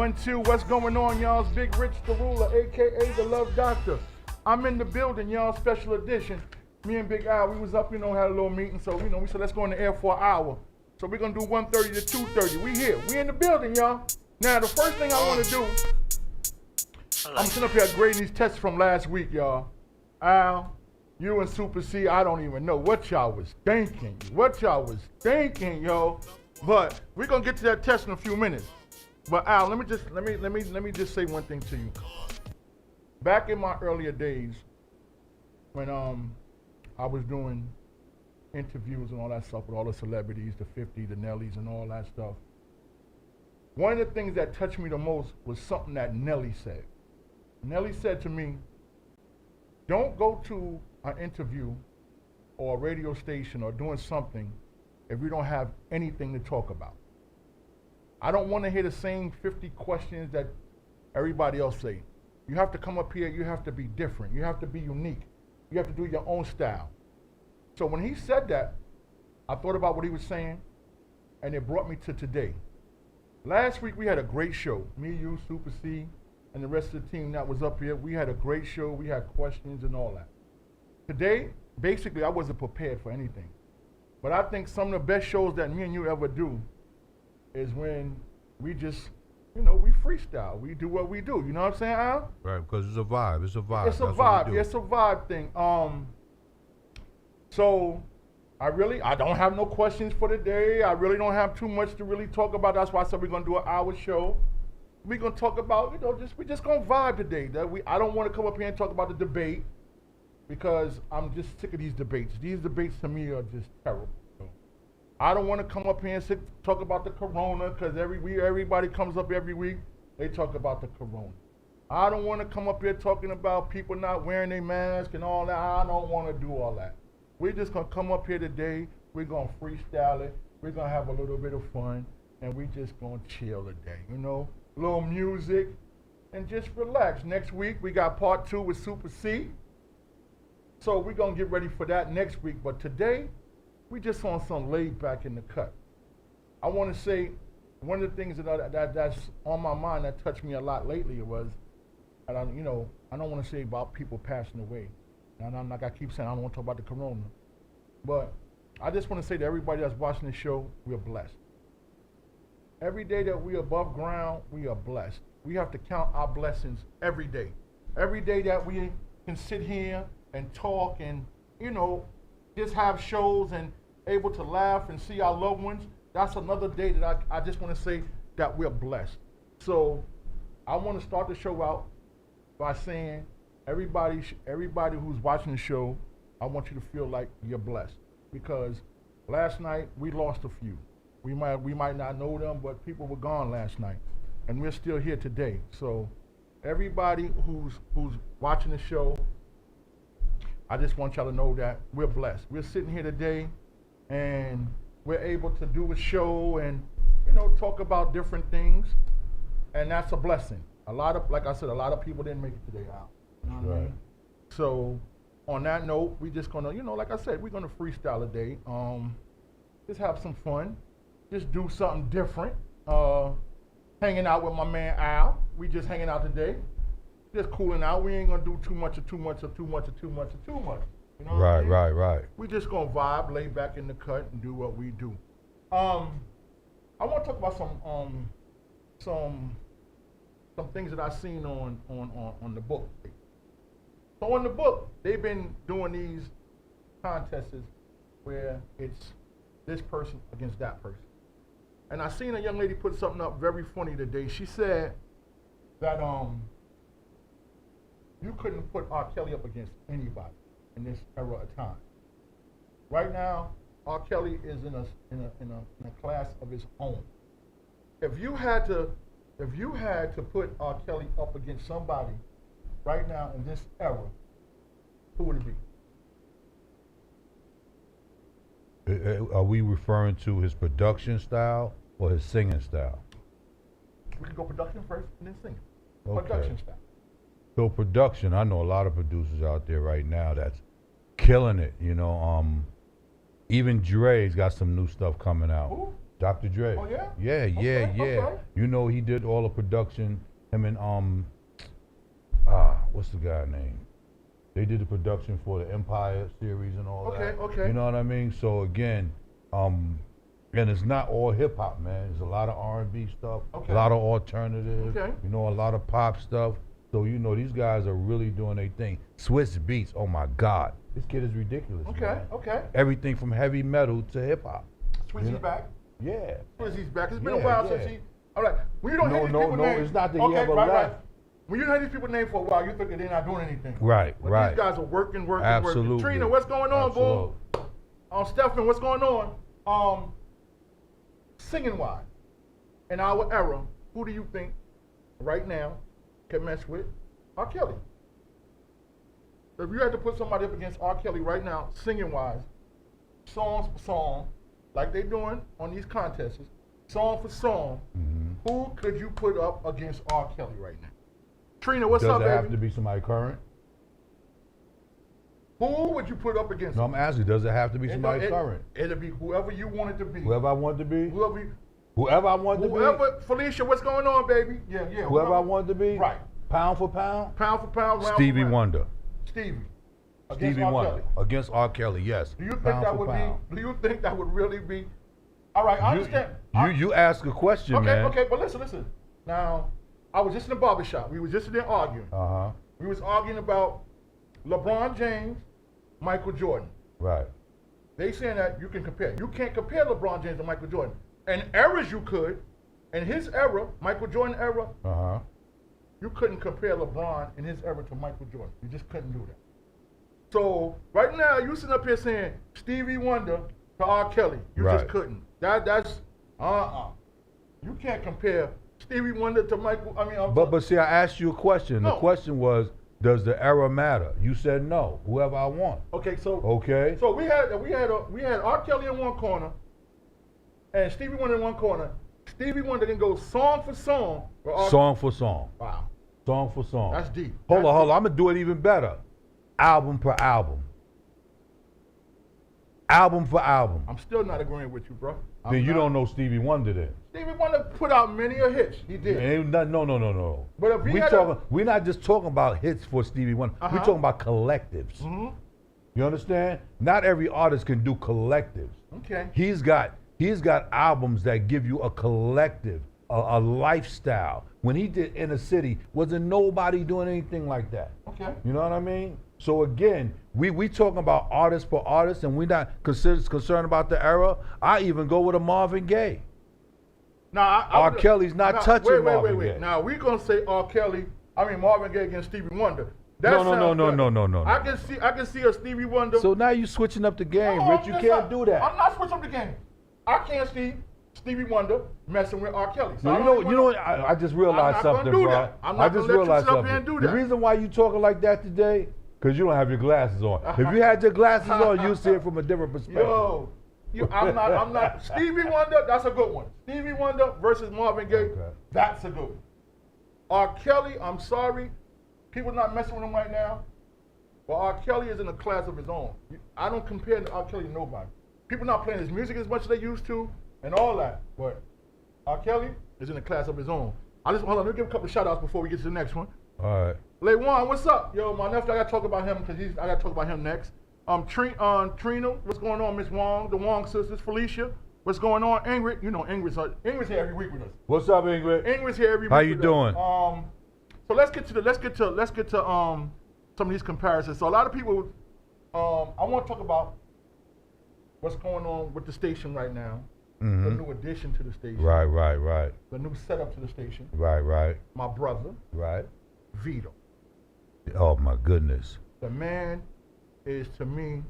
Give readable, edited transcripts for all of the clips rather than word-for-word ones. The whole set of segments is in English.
1, 2, what's going on, y'all? It's Big Rich the Ruler, aka the Love Doctor. I'm in the building, y'all, special edition. Me and Big Al, we was up, had a little meeting, so, we said let's go in the air for an hour. So we're gonna do 1:30 to 2:30. We here, we in the building, y'all. Now, the first thing I wanna do, I'm sitting up here grading these tests from last week, y'all. Al, you and Super C, I don't even know what y'all was thinking. Yo. But we're gonna get to that test in a few minutes. But Al, let me just say one thing to you. Back in my earlier days, when I was doing interviews and all that stuff with all the celebrities, the 50, the Nellies and all that stuff, one of the things that touched me the most was something that Nelly said. Nelly said to me, don't go to an interview or a radio station or doing something if we don't have anything to talk about. I don't want to hear the same 50 questions that everybody else say. You have to come up here, you have to be different, you have to be unique, you have to do your own style. So when he said that, I thought about what he was saying, and it brought me to today. Last week we had a great show. Me, you, Super C, and the rest of the team that was up here. We had a great show, we had questions and all that. Today, basically I wasn't prepared for anything. But I think some of the best shows that me and you ever do is when we just, we freestyle. We do what we do. You know what I'm saying, Al? Right, because it's a vibe. It's a vibe. It's a vibe. It's a vibe thing. So I don't have no questions for today. I really don't have too much to really talk about. That's why I said we're gonna do an hour show. We're gonna talk about, we just gonna vibe today. I don't want to come up here and talk about the debate because I'm just sick of these debates. These debates to me are just terrible. I don't want to come up here and talk about the corona because everybody comes up every week, they talk about the corona. I don't want to come up here talking about people not wearing their mask and all that. I don't want to do all that. We're just going to come up here today, we're going to freestyle it, we're going to have a little bit of fun, and we just going to chill today, a little music, and just relax. Next week, we got part 2 with Super C. So we're going to get ready for that next week. But today, we just on some laid back in the cut. I want to say one of the things that's on my mind that touched me a lot lately was, and I don't want to say about people passing away. And I'm like I keep saying, I don't want to talk about the corona. But I just want to say to everybody that's watching the show, we're blessed. Every day that we're above ground, we are blessed. We have to count our blessings every day. Every day that we can sit here and talk and, just have shows and able to laugh and see our loved ones, that's another day that I just want to say that we're blessed. So I want to start the show out by saying everybody who's watching the show, I want you to feel like you're blessed. Because last night we lost a few. We might not know them, but people were gone last night. And we're still here today. So everybody who's watching the show, I just want y'all to know that we're blessed. We're sitting here today and we're able to do a show and, talk about different things. And that's a blessing. Like I said, a lot of people didn't make it today, Al. You know what I mean? So on that note, we just gonna, like I said, we're gonna freestyle today. Just have some fun. Just do something different. Hanging out with my man Al. We just hanging out today. Just cooling out. We ain't gonna do too much. You know what I mean? Right. We just gonna vibe, lay back in the cut, and do what we do. I want to talk about some things that I seen on the book. So on the book, they've been doing these contests where it's this person against that person. And I seen a young lady put something up very funny today. She said that you couldn't put R. Kelly up against anybody in this era of time. Right now, R. Kelly is in a class of his own. If you had to put R. Kelly up against somebody right now in this era, who would it be? Are we referring to his production style or his singing style? We can go production first and then singing. Okay. Production style. So production, I know a lot of producers out there right now that's killing it. Even Dre's got some new stuff coming out. Who? Dr. Dre. Oh, yeah? Yeah, Okay, yeah. okay. You know he did all the production. Him and what's the guy name? They did the production for the Empire series and all that. Okay, okay. You know what I mean? So again, and it's not all hip hop, man. There's a lot of R&B stuff, Okay. a lot of alternative. Okay. You know, a lot of pop stuff. So you know these guys are really doing their thing. Swiss Beats, oh my God, this kid is ridiculous. Okay, man. okay. Everything from heavy metal to hip hop. Swizzy's You know? back. Yeah. Swizzy's back. It's been a Yeah, while yeah. since he. All right. When you don't hear these people names. It's not that okay, he ever right, left. right. When you hear these people names for a while, you think that they're not doing anything. Right, But right. These guys are working. Absolutely. Trina, what's going on, Absolutely. boy? Stephen, what's going on? Singing wise, in our era, who do you think right now can mess with R. Kelly? So if you had to put somebody up against R. Kelly right now, singing wise, song for song, like they doing on these contests, song for song, who could you put up against R. Kelly right now? Trina, what's up, Does it baby? have to be somebody current? Who would you put up against? No, I'm asking, does it have to be somebody current? It'll be whoever you want it to be. Whoever I want to be? Whoever, Whoever I want to be? whoever, Felicia, what's going on, baby? Yeah. Whoever I want to be? Right. Pound for pound? Pound for pound, round Stevie for round. Wonder. Stevie. Against Stevie R. Wonder. Kelly. Against R. Kelly, yes. Do you think Pound that for would pound. be? Do you think that would really be? All right, I understand. You ask a question, Okay, man. okay, but listen. Now, I was just in the barbershop. We was just in there arguing. Uh-huh. We was arguing about LeBron James, Michael Jordan. Right. They saying that you can compare. You can't compare LeBron James and Michael Jordan. In eras you could. In his era, Michael Jordan era, Uh-huh. you couldn't compare LeBron in his era to Michael Jordan. You just couldn't do that. So right now you sitting up here saying Stevie Wonder to R. Kelly. You Right. just couldn't. That's You can't compare Stevie Wonder to Michael. But see, I asked you a question. No. The question was, does the era matter? You said no. Whoever I want. Okay, so Okay. So we had R. Kelly in one corner and Stevie Wonder in one corner. Stevie Wonder can go song for song. with R. Song for song. Wow, Song for song. that's deep. Hold That's on. deep. I'm gonna do it even better. Album per album. Album for album. I'm still not agreeing with you, bro. Then you don't know Stevie Wonder then. Stevie Wonder put out many a hits. He did. Ain't no. But if he had a- we're not just talking about hits for Stevie Wonder. We're talking about collectives. Mhm. You understand? Not every artist can do collectives. Okay. He's got albums that give you a collective, a lifestyle. When he did Inner City, wasn't nobody doing anything like that. Okay. You know what I mean? So again, we talking about artist for artist, and we're not concerned about the era. I even go with a Marvin Gaye. Now, R. Kelly's not touching Marvin Gaye. Now we're gonna say Marvin Gaye against Stevie Wonder. That No. sounds good. I can see a Stevie Wonder. So now you switching up the game, No, Rich. You can't do that. I'm not switching up the game. I can't see Stevie Wonder messing with R. Kelly. So I No, don't you know what? I just realized I'm not something, gonna do bro. that. I'm not I just gonna let you realized sit up here something. and do The that. reason why you talking like that today, because you don't have your glasses on. If you had your glasses on, you'd see it from a different perspective. I'm not. Stevie Wonder, that's a good one. Stevie Wonder versus Marvin Gaye, Okay. that's a good one. R. Kelly, I'm sorry, people not messing with him right now, but R. Kelly is in a class of his own. I don't compare R. Kelly to nobody. People not playing his music as much as they used to, and all that, but R. Kelly is in a class of his own. Hold on, let me give a couple of shout outs before we get to the next one. All right. Lewan, what's up? Yo, my nephew, I gotta talk about him because I gotta talk about him next. Trina, what's going on? Miss Wong, the Wong sisters, Felicia, what's going on? Ingrid, you know Ingrid's here every week with us. What's up, Ingrid? Ingrid's here every week. How you with doing? Us. So let's get to some of these comparisons. So a lot of people, I want to talk about what's going on with the station right now. The new addition to the station. Right. The new setup to the station. Right. My brother, Vito. Oh my goodness. The man is, to me,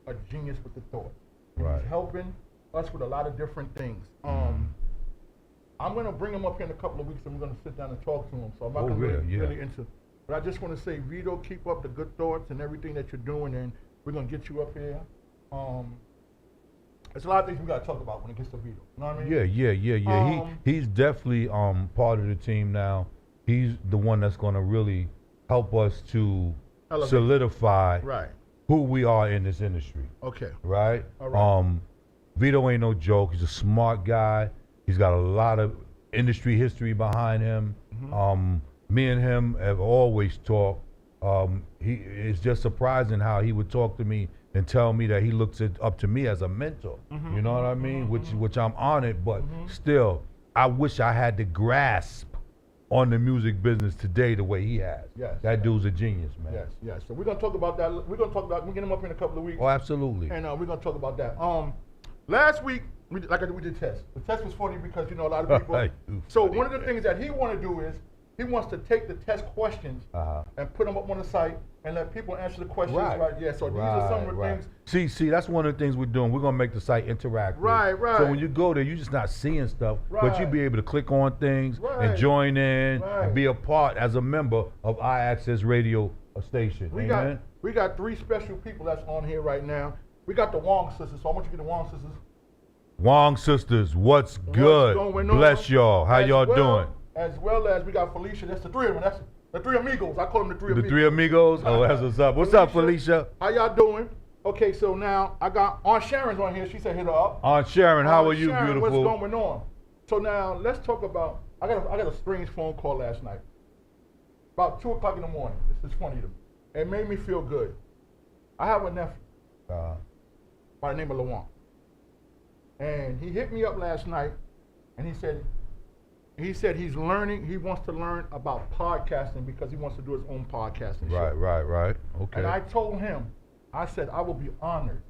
a genius with the thought. Right. He's helping us with a lot of different things. I'm going to bring him up here in a couple of weeks and we're going to sit down and talk to him. So I'm not going to really into. But I just want to say, Vito, keep up the good thoughts and everything that you're doing, and we're going to get you up here. There's a lot of things we got to talk about when it gets to Vito. You know what I mean? Yeah. He's definitely part of the team now. He's the one that's going to really help us to solidify Right. who we are in this industry. Okay. Right? All right. Vito ain't no joke. He's a smart guy. He's got a lot of industry history behind him. Me and him have always talked. It's just surprising how he would talk to me and tell me that he looks up to me as a mentor. You know what I mean? Which I'm honored, but still, I wish I had the grasp on the music business today the way he has. Yes. That dude's a genius, man. Yes. So we're gonna talk about that. We're gonna get him up in a couple of weeks. Oh, absolutely. And we're gonna talk about that. Last week, we did test. The test was funny because a lot of people. So one of the things that he want to do is he wants to take the test questions and put them up on the site and let people answer the questions. Right. Yeah. So these are some of the things. See, that's one of the things we're doing. We're gonna make the site interactive. Right. So when you go there, you're just not seeing stuff, but you be able to click on things and join in and be a part as a member of iAccess Radio station. We got 3 special people that's on here right now. We got the Wong sisters, so I want you to get the Wong sisters. Wong sisters, what's good? Bless y'all. How y'all doing? As well as we got Felicia. That's the 3 of them. That's the 3 amigos. I call them the 3 amigos. The 3 amigos? Oh, that's what's up. What's up, Felicia? How y'all doing? Okay, so now I got Aunt Sharon's on here. She said hit her up. Aunt Sharon, how are you, Sharon, beautiful? What's going on? So now let's talk about. I got a strange phone call last night. About 2 o'clock in the morning. This is funny to me. It made me feel good. I have a nephew by the name of Lawan. And he hit me up last night and he said he's learning, he wants to learn about podcasting because he wants to do his own podcasting show. Right. Okay. And I told him, I said, I will be honored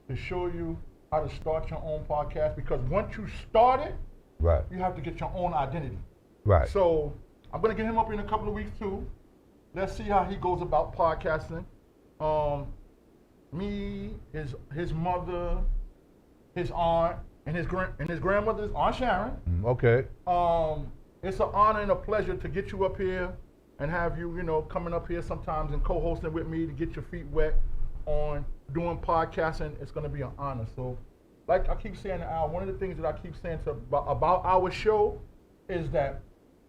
to show you how to start your own podcast because once you start it, you have to get your own identity. Right. So I'm going to get him up in a couple of weeks too. Let's see how he goes about podcasting. Me, his mother, his aunt, and his grandmother, Aunt Sharon. Okay. It's an honor and a pleasure to get you up here and have you, coming up here sometimes and co-hosting with me to get your feet wet on doing podcasting. It's going to be an honor. So, like I keep saying, Al, one of the things that I keep saying about our show is that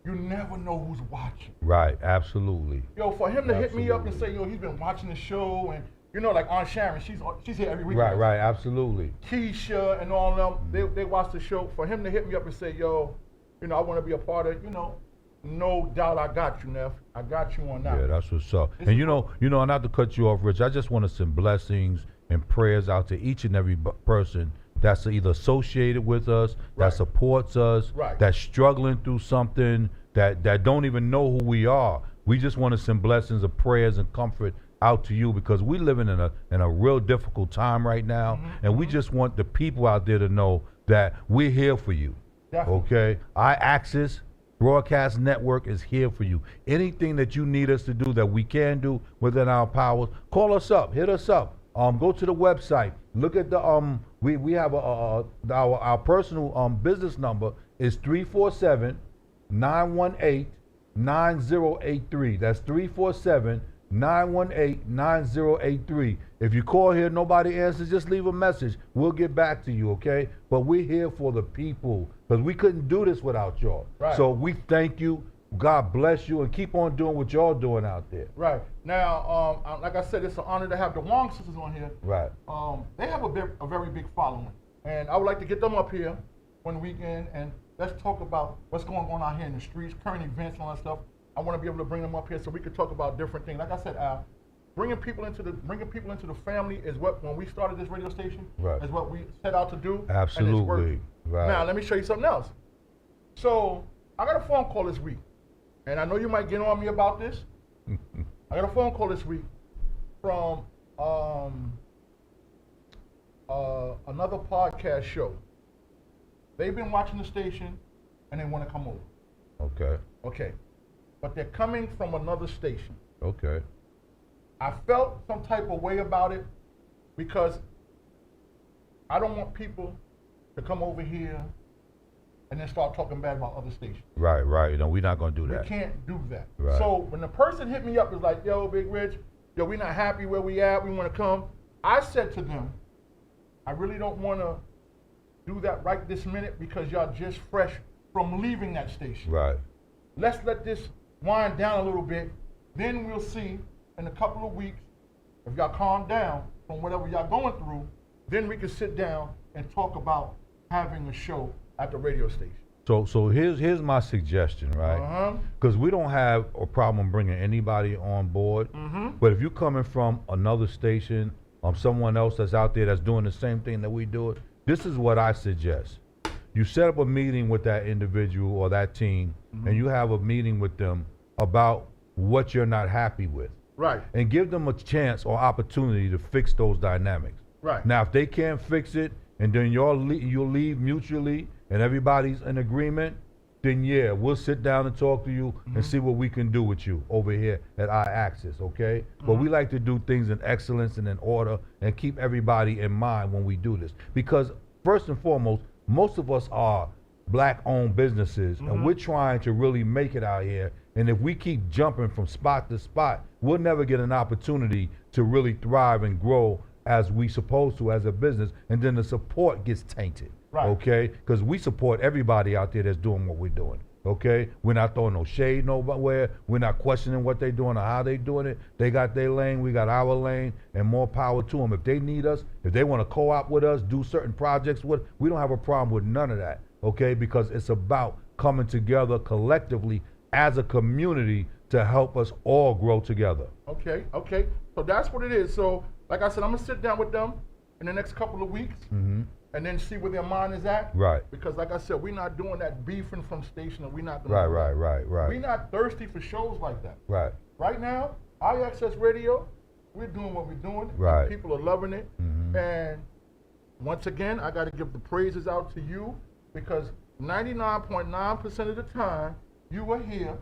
you never know who's watching. Right, absolutely. For him to hit me up and say, he's been watching the show and like Aunt Sharon, she's here every week. Right, absolutely. Keisha and all of them, they watch the show. For him to hit me up and say, I want to be a part of it, no doubt I got you, Neff. I got you on that. Yeah, that's what's up. And not to cut you off, Rich, I just want to send blessings and prayers out to each and every person that's either associated with us, that supports us, that's struggling through something, that don't even know who we are. We just want to send blessings of prayers and comfort out to you because we living in a real difficult time right now, and we just want the people out there to know that we're here for you. Definitely. Okay, iAccess Broadcast Network is here for you. Anything that you need us to do that we can do within our powers, call us up, hit us up. Go to the website. Look at the we have our personal business number is 347-918-9083. That's 347-918-9083. If you call here, nobody answers, just leave a message. We'll get back to you, okay? But we're here for the people because we couldn't do this without y'all. Right. So we thank you. God bless you and keep on doing what y'all doing out there. Right. Now, like I said, it's an honor to have the Wong sisters on here. Right. They have a very big following. And I would like to get them up here one weekend and let's talk about what's going on out here in the streets, current events and all that stuff. I want to be able to bring them up here so we could talk about different things. Like I said, Al, bringing people into the family is what, when we started this radio station, is what we set out to do. Absolutely. And it's working. Right. Now, let me show you something else. So, I got a phone call this week, and I know you might get on me about this. I got a phone call this week from another podcast show. They've been watching the station, and they want to come over. Okay. But they're coming from another station. Okay. I felt some type of way about it because I don't want people to come over here and then start talking bad about other stations. Right. We're not going to do that. We can't do that. Right. So when the person hit me up, is like, yo, Big Rich, we're not happy where we at. We want to come. I said to them, I really don't want to do that right this minute because y'all just fresh from leaving that station. Right. Let's let this wind down a little bit. Then we'll see in a couple of weeks if y'all calm down from whatever y'all going through. Then we can sit down and talk about having a show at the radio station. So here's my suggestion, right? Because we don't have a problem bringing anybody on board, but if you're coming from another station, someone else that's out there that's doing the same thing that we do it, this is what I suggest. You set up a meeting with that individual or that team, and you have a meeting with them about what you're not happy with. Right. And give them a chance or opportunity to fix those dynamics. Right. Now, if they can't fix it, and then you'll leave mutually, and everybody's in agreement, then yeah, we'll sit down and talk to you and see what we can do with you over here at iAccess, okay? But we like to do things in excellence and in order and keep everybody in mind when we do this. Because first and foremost, most of us are black-owned businesses, and we're trying to really make it out here. And if we keep jumping from spot to spot, we'll never get an opportunity to really thrive and grow as we supposed to as a business, and then the support gets tainted. Right. Okay? Because we support everybody out there that's doing what we're doing. Okay? We're not throwing no shade nowhere. We're not questioning what they're doing or how they're doing it. They got their lane, we got our lane, and more power to them. If they need us, if they want to co-op with us, do certain projects with, we don't have a problem with none of that. Okay? Because it's about coming together collectively as a community to help us all grow together. Okay. So that's what it is. So, like I said, I'm going to sit down with them in the next couple of weeks. And then see where their mind is at. Right. Because like I said, we're not doing that beefing from station, and we're not doing Right. We're not thirsty for shows like that. Right. Right now, iAccess Radio, we're doing what we're doing. Right. People are loving it. And once again, I got to give the praises out to you, because 99.9% of the time, you were here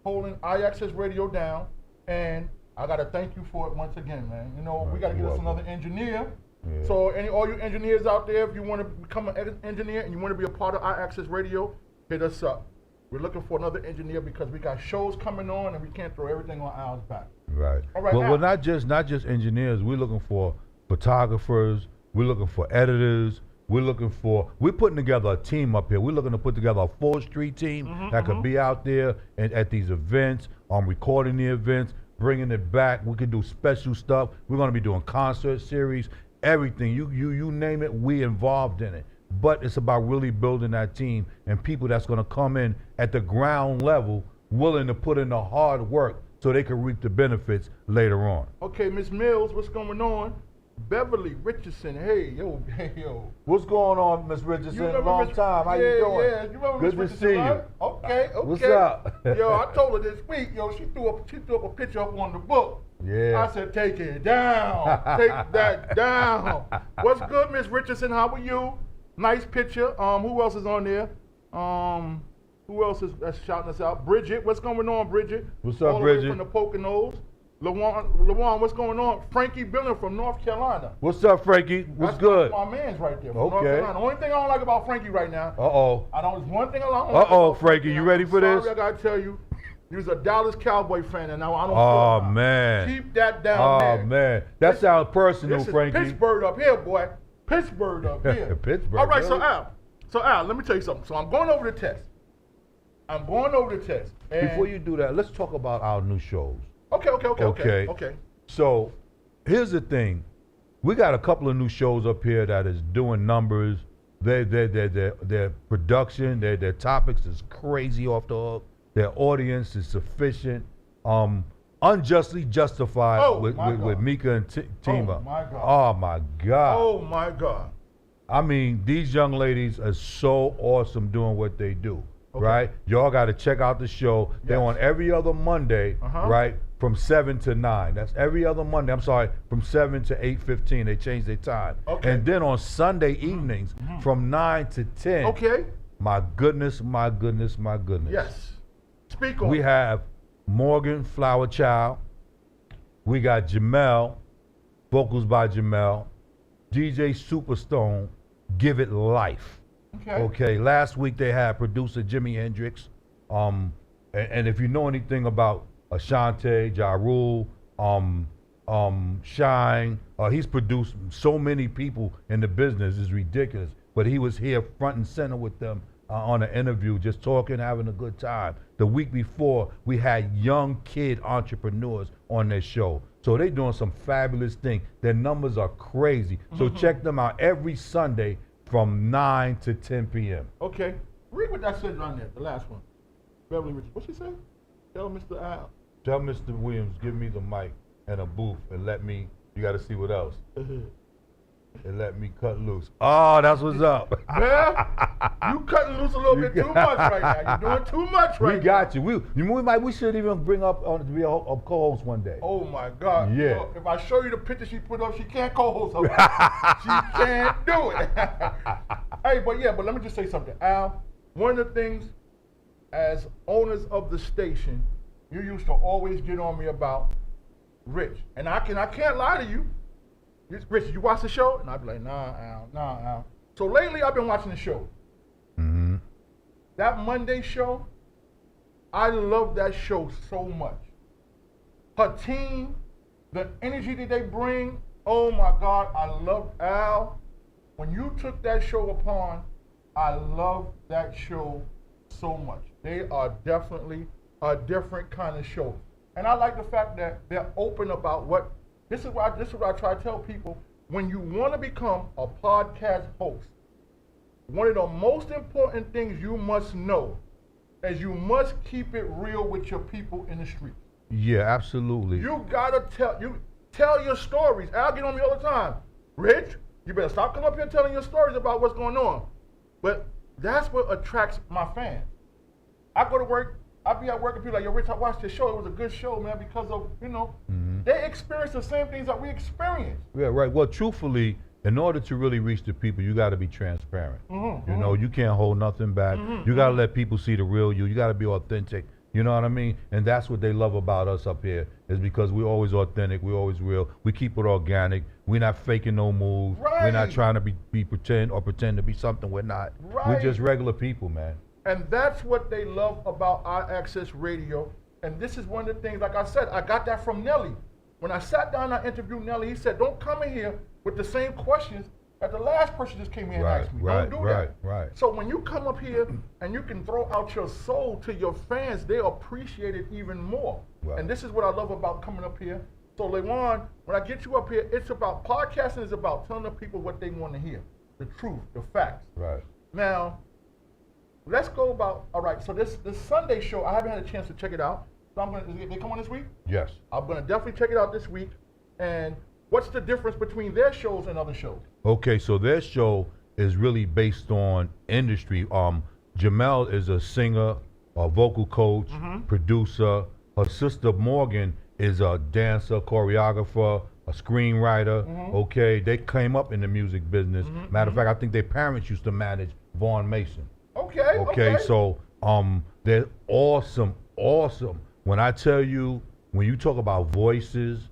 holding iAccess Radio down, and I got to thank you for it once again, man. You know, we got to get us another engineer. Yeah. So all you engineers out there, if you want to become an engineer and you want to be a part of iAccess Radio, hit us up. We're looking for another engineer because we got shows coming on and we can't throw everything on ours back. Right. All right. Well, not just engineers. We're looking for photographers. We're looking for editors. We're putting together a team up here. We're looking to put together a 4th Street team that could be out there and at these events, recording the events, bringing it back. We can do special stuff. We're going to be doing concert series. Everything, you name it, we involved in it. But it's about really building that team and people that's gonna come in at the ground level, willing to put in the hard work so they can reap the benefits later on. Okay, Ms. Mills, what's going on? Beverly Richardson, hey yo. What's going on, Ms. Richardson? Long time, how you doing? Yeah, you remember Good Ms. to Richardson, see right? you. Okay. What's up? Yo, I told her this week, she threw up a picture up on the book. Yeah. I said, take it down. Take that down. What's good, Miss Richardson? How are you? Nice picture. Who else is on there? Who else is that's shouting us out? Bridget. What's going on, Bridget? What's up, all Bridget? the way from the Poconos. LaJuan, what's going on? Frankie Billing from North Carolina. What's up, Frankie? What's good? That's my man's right there from Okay. North Carolina. Only thing I don't like about Frankie right now. There's one thing I don't like. Uh-oh, Frankie, you ready for this? Sorry, I gotta tell you. He was a Dallas Cowboy fan, and now I don't Oh, feel man. Keep that down there. Oh, man. That sounds personal, This is Frankie. Pittsburgh up here, boy. Pittsburgh up here. Pittsburgh, All right, really? so Al, let me tell you something. So I'm going over the test. And Before you do that, let's talk about our new shows. Okay. So here's the thing. We got a couple of new shows up here that is doing numbers. Their production, their topics is crazy off the hook. Their audience is sufficient. Unjustly Justified with Mika and Tima. Oh my God. Oh my God. Oh my God. I mean, these young ladies are so awesome doing what they do. Right? Y'all got to check out the show. Yes. They're on every other Monday, right? From 7 to 9. That's every other Monday. I'm sorry, from 7 to 8:15. They changed their time. Okay. And then on Sunday evenings from 9 to 10. Okay. My goodness. Yes. Speak on. We have Morgan Flower Child. We got Jamel, vocals by Jamel. DJ Superstone, Give It Life. Okay. Last week they had producer Jimi Hendrix. And if you know anything about Ashanti, Ja Rule, Shine, he's produced so many people in the business, it's ridiculous. But he was here front and center with them on an interview, just talking, having a good time. The week before, we had young kid entrepreneurs on their show. So they're doing some fabulous things. Their numbers are crazy. So check them out every Sunday from 9 to 10 p.m. Okay. Read what that says on there, the last one. Beverly Richards. What she say? Tell Mr. Al. Tell Mr. Williams, give me the mic and a booth and let me, you got to see what else. And let me cut loose. Oh, that's what's up. Man, you cutting loose a little bit too much right now. You're doing too much right now. We got you. We should even bring up to be a co-host one day. Oh my God. Yeah. Look, if I show you the picture she put up, she can't co-host her. She can't do it. Hey, but let me just say something. Al, one of the things as owners of the station, you used to always get on me about Rich. And I can't lie to you. Rich, you watch the show? And I'd be like, nah, Al. So lately I've been watching the show. Mm-hmm. That Monday show, I love that show so much. Her team, the energy that they bring, oh my God, I love Al. When you took that show upon, I love that show so much. They are definitely a different kind of show. And I like the fact that they're open about what, this is what I try to tell people. When you want to become a podcast host, one of the most important things you must know is you must keep it real with your people in the street. Yeah, absolutely. You gotta tell your stories. Al get on me all the time. Rich, you better stop coming up here telling your stories about what's going on. But that's what attracts my fans. I go to work, I be at work and people like, yo, Rich, I watched your show. It was a good show, man, because of, they experience the same things that we experience. Yeah, right. Well, truthfully, in order to really reach the people, you got to be transparent. You know, you can't hold nothing back. You got to let people see the real you. You got to be authentic. You know what I mean? And that's what they love about us up here, is because we're always authentic, we're always real. We keep it organic. We're not faking no moves. Right. We're not trying to be pretend to be something we're not. Right. We're just regular people, man. And that's what they love about our Access Radio. And this is one of the things, like I said, I got that from Nelly. When I sat down and I interviewed Nelly, he said, don't come in here with the same questions that the last person just came in and asked me. Don't do that. Right. So when you come up here and you can throw out your soul to your fans, they appreciate it even more. Right. And this is what I love about coming up here. So LeJuan, when I get you up here, it's about, podcasting is about telling the people what they want to hear. The truth, the facts. Right. Now, let's go about, all right, so this Sunday show, I haven't had a chance to check it out. So they come on this week? Yes. I'm gonna definitely check it out this week. And what's the difference between their shows and other shows? Okay, so their show is really based on industry. Jamel is a singer, a vocal coach, producer. Her sister Morgan is a dancer, choreographer, a screenwriter. Okay, they came up in the music business. Matter of fact, I think their parents used to manage Vaughn Mason. Okay. So they're awesome. When I tell you, when you talk about voices,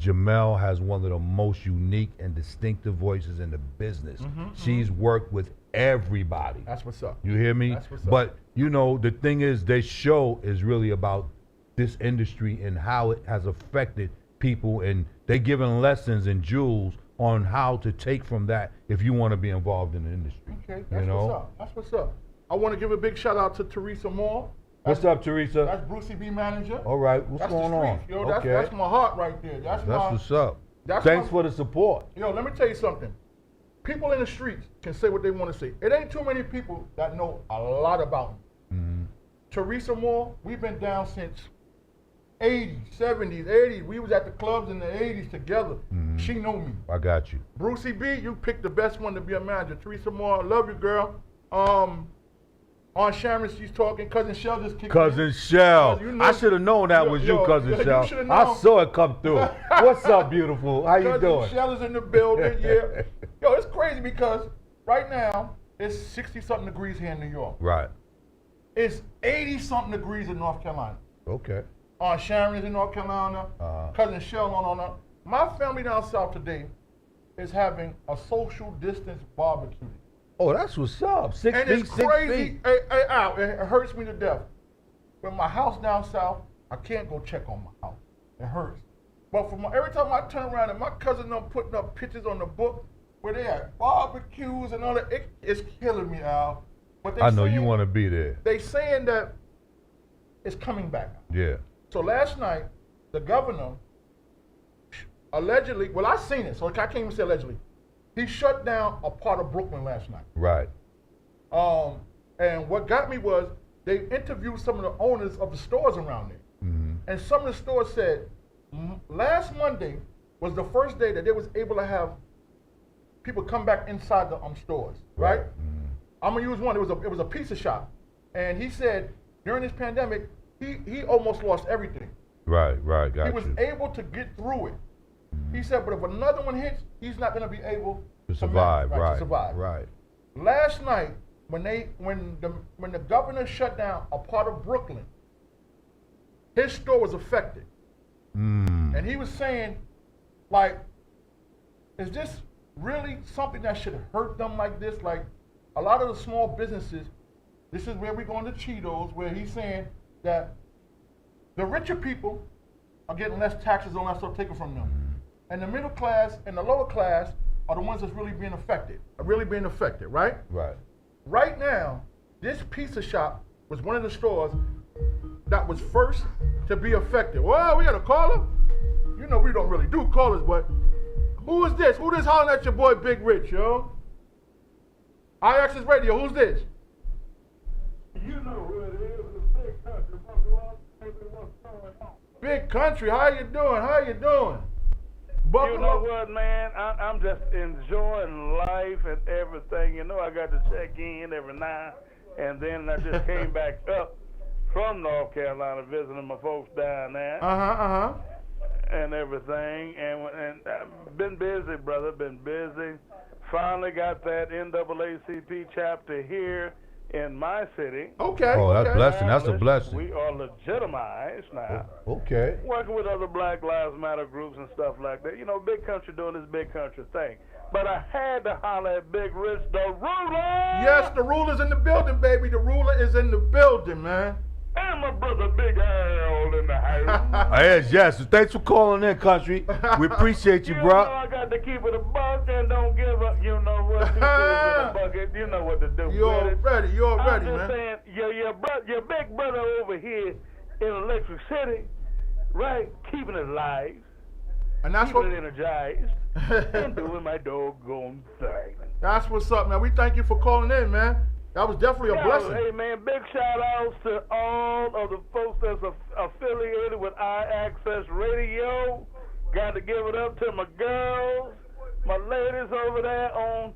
Jamel has one of the most unique and distinctive voices in the business. She's worked with everybody. That's what's up. You hear me? That's what's up. But the thing is, their show is really about this industry and how it has affected people, and they're giving lessons and jewels on how to take from that if you want to be involved in the industry. Okay, that's what's up. I want to give a big shout out to Teresa Moore. What's up, Teresa? That's Brucey B manager. All right, what's going on? Yo, that's my heart right there. That's what's up. Thanks for the support. Yo, let me tell you something. People in the streets can say what they want to say. It ain't too many people that know a lot about me. Teresa Moore, we've been down since 80s, 70s, 80s. We was at the clubs in the 80s together. She know me. I got you. Brucey B, you picked the best one to be a manager. Teresa Moore, I love you, girl. On Sharon, she's talking. Cousin Shell just kicked Cousin Shell. I should have known that was you, Cousin Shell. I saw it come through. What's up, beautiful? How you doing? Cousin Shell is in the building, yeah. Yo, it's crazy because right now, it's 60-something degrees here in New York. Right. It's 80-something degrees in North Carolina. Okay. Sharon is in North Carolina. Cousin Shell on. My family down south today is having a social distance barbecue. Oh, that's what's up. 6 feet, and it's 6 crazy. feet. Hey, Al, it hurts me to death. But my house down south, I can't go check on my house. It hurts. But every time I turn around and my cousin them putting up pictures on the book where they had barbecues and all that, it's killing me, Al. But I know you want to be there. They saying that it's coming back. Yeah. So last night, the governor allegedly, well, I seen it, so I can't even say allegedly. he shut down a part of Brooklyn last night. Right. And what got me was they interviewed some of the owners of the stores around there. Mm-hmm. And some of the stores said last Monday was the first day that they was able to have people come back inside the stores, right? Mm-hmm. I'm gonna use one. It was a pizza shop, and he said during this pandemic he almost lost everything. Right. Got He was you. able to get through it. He said, but if another one hits, he's not gonna be able To survive. to Right. survive. Right. Last night, when the governor shut down a part of Brooklyn, his store was affected. And he was saying, like, is this really something that should hurt them like this? Like, a lot of the small businesses, this is where we're going to Cheetos, where he's saying that the richer people are getting less taxes on that stuff taken from them. And the middle class and the lower class are the ones that's really being affected, right? Right. Right now, this pizza shop was one of the stores that was first to be affected. Well, we got a caller? You know we don't really do callers, but who is this? Who this hollering at your boy Big Rich, yo? IX's Radio, who's this? You know who it is, it's Big Country, Buffalo, baby, what's going on? Big Country, how you doing? Buffalo. You know what, man? I'm just enjoying life and everything. You know, I got to check in every now and then. I just came back up from North Carolina visiting my folks down there. And everything. And I've been busy, brother, been busy. Finally got that NAACP chapter here in my city. Okay. Oh, that's okay. blessing. That's a blessing. We are legitimized now. Okay. Working with other Black Lives Matter groups and stuff like that. You know, Big Country doing this Big Country thing. But I had to holler at Big Rich, the ruler. Yes, the ruler's in the building, baby. The ruler is in the building, man. And my brother Big Harold in the house. Yes. Thanks for calling in, Country. We appreciate you, You bro. know I got to keep it a buck and don't give up. You know what? 2 cents in a bucket. You know what to do. You already, I'm just man. saying, your big brother over here in Electric City, right? Keeping it live, And that's keeping what. it energized, and doing my doggone thing. That's what's up, man. We thank you for calling in, man. That was definitely a blessing. Hey, man, big shout outs to all of the folks that's affiliated with iAccess Radio. Got to give it up to my girls, my ladies over there on,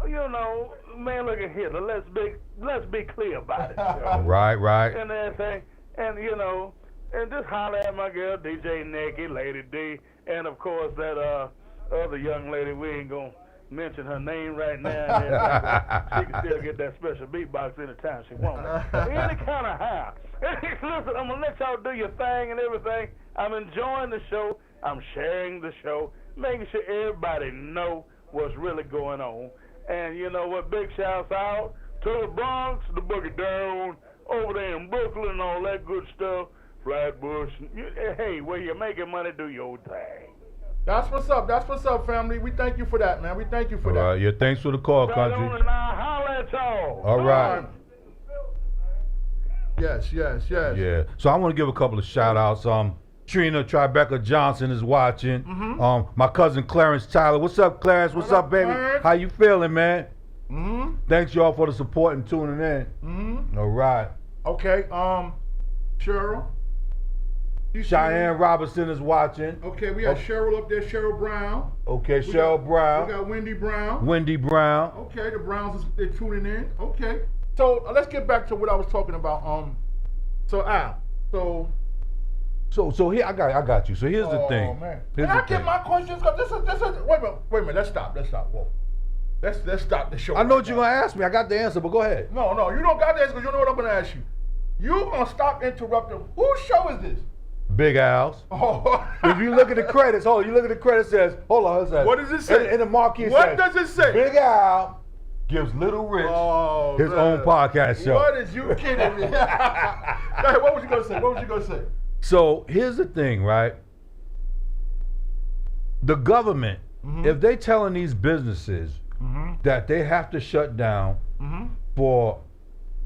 you know, man, look at here. Let's be clear about it. You know? Right. And everything. And, you know, and just holler at my girl, DJ Nikki, Lady D, and, of course, that other young lady, we ain't going to mention her name right now. She can still get that special beatbox anytime she wants. Any kind of how. Listen, I'm going to let y'all do your thing and everything. I'm enjoying the show. I'm sharing the show, making sure everybody know what's really going on. And you know what? Big shouts out to the Bronx, the Boogie Down, over there in Brooklyn, all that good stuff. Flatbush. Hey, where you're making money, do your thing. That's what's up, family. We thank you for that, man. We thank you for All that. right. Yeah, thanks for the call, Right Country. on, and I'll holler at y'all. All right. Yes. Yeah. So I want to give a couple of shout outs. Trina Tribeca Johnson is watching. My cousin Clarence Tyler. What's up, Clarence? What's up, baby? Clarence? How you feeling, man? Mm-hmm. Thanks y'all for the support and tuning in. Mm-hmm. All right. Okay. Cheryl. Cheyenne Robinson is watching. Okay, we got Cheryl up there. Cheryl Brown. Okay, Cheryl Brown. We got Wendy Brown. Wendy Brown. Okay, the Browns they're tuning in. Okay. So let's get back to what I was talking about. So Al. So here I got you. So here's the thing. Oh man. Here's Can I the get thing. my questions? Cause this is wait a minute. Let's stop. Whoa. Let's stop the show. I know right what you're now. gonna ask me. I got the answer, but go ahead. No, you don't got the answer because you know what I'm gonna ask you. You gonna stop interrupting? Whose show is this? Big Al's. Oh. If you look at the credits, you look at the credits, it says, it says. What does it say? In the marquee, What says, does it say? Big Al gives Little Rich his man. own podcast show. What is you kidding me? Go ahead, what was you gonna say? So here's the thing, right? The government, if they telling these businesses that they have to shut down for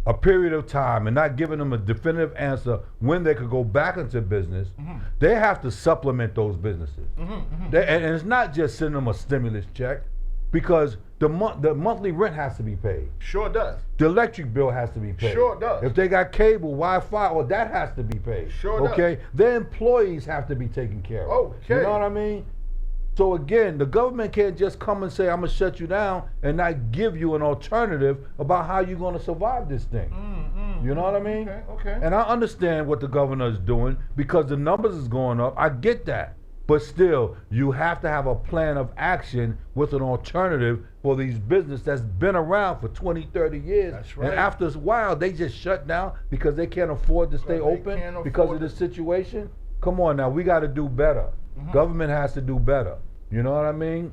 a period of time and not giving them a definitive answer when they could go back into business, they have to supplement those businesses. And it's not just sending them a stimulus check, because the monthly rent has to be paid. Sure does. The electric bill has to be paid. Sure does. If they got cable, Wi-Fi, well, that has to be paid. Sure does. Okay? Their employees have to be taken care of. Okay. You know what I mean? So again, the government can't just come and say, I'm going to shut you down and not give you an alternative about how you're going to survive this thing. You know what I mean? Okay. And I understand what the governor is doing because the numbers is going up. I get that. But still, you have to have a plan of action with an alternative for these businesses that's been around for 20, 30 years. That's right. And after a while, they just shut down because they can't afford to stay open because of the situation. Come on now, we got to do better. Government has to do better. You know what I mean?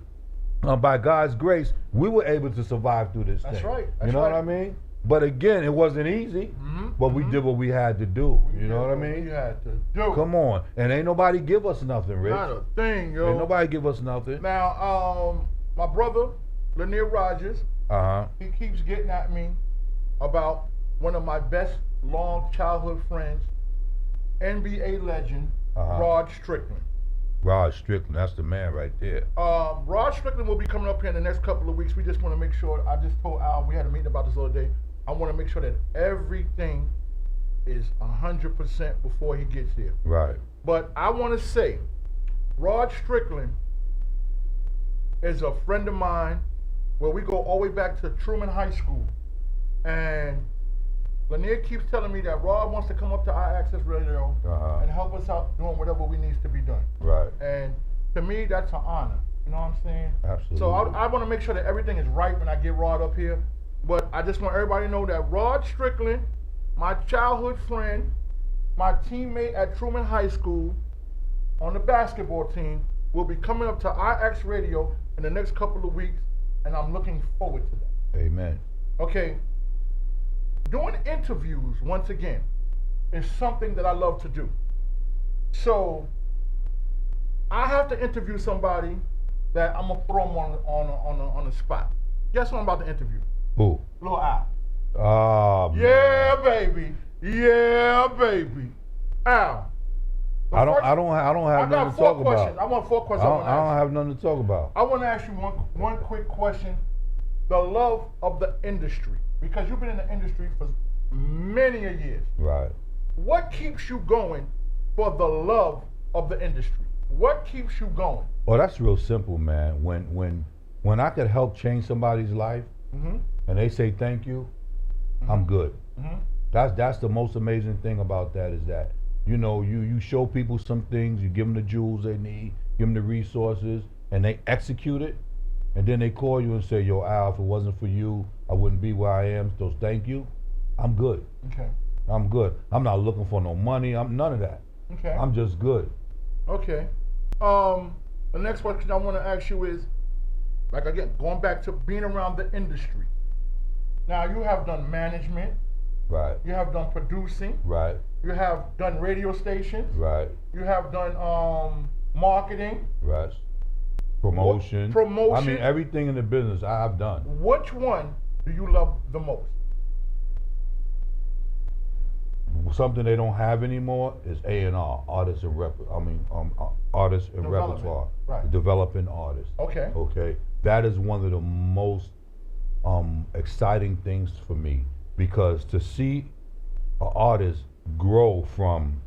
By God's grace, we were able to survive through this thing. That's right. You know what I mean? But again, it wasn't easy, but we did what we had to do. You know what I mean? We had to do. Come on. And ain't nobody give us nothing, Rich. Not a thing, yo. Ain't nobody give us nothing. Now, my brother, Lanier Rogers, he keeps getting at me about one of my best long childhood friends, NBA legend, Rod Strickland. Rod Strickland, that's the man right there. Rod Strickland will be coming up here in the next couple of weeks. We just want to make sure, I just told Al, we had a meeting about this the other day. I want to make sure that everything is 100% before he gets here. Right. But I want to say, Rod Strickland is a friend of mine where we go all the way back to Truman High School. And Lanier keeps telling me that Rod wants to come up to our Access Radio and help us out doing whatever we needs to be done. Right. And to me, that's an honor. You know what I'm saying? Absolutely. So I want to make sure that everything is right when I get Rod up here. But I just want everybody to know that Rod Strickland, my childhood friend, my teammate at Truman High School on the basketball team, will be coming up to IX Radio in the next couple of weeks, and I'm looking forward to that. Amen. Okay. Doing interviews, once again, is something that I love to do. So I have to interview somebody that I'm gonna throw them on the spot. Guess who I'm about to interview? Who? Lil Al. Oh, yeah, baby. Yeah, baby. Al. I don't have nothing to talk about. I want 4 questions. I don't have nothing to talk about. I want to ask you one quick question. The love of the industry, because you've been in the industry for many a years. Right. What keeps you going for the love of the industry? What keeps you going? Well, that's real simple, man. When I could help change somebody's life, and they say thank you, I'm good. That's the most amazing thing about that is that, you know, you show people some things, you give them the jewels they need, give them the resources, and they execute it, and then they call you and say, yo, Al, if it wasn't for you, I wouldn't be where I am, so thank you. I'm good. Okay. I'm good. I'm not looking for no money. I'm none of that. Okay. I'm just good. Okay. The next question I want to ask you is, like again, going back to being around the industry. Now you have done management. Right. You have done producing. Right. You have done radio stations. Right. You have done marketing. Right. Promotion. Promotion. I mean, everything in the business I've done. Which one do you love the most? Something they don't have anymore is A&R, artists and artists and repertoire. Right. Developing artists. Okay. Okay. That is one of the most exciting things for me, because to see an artist grow from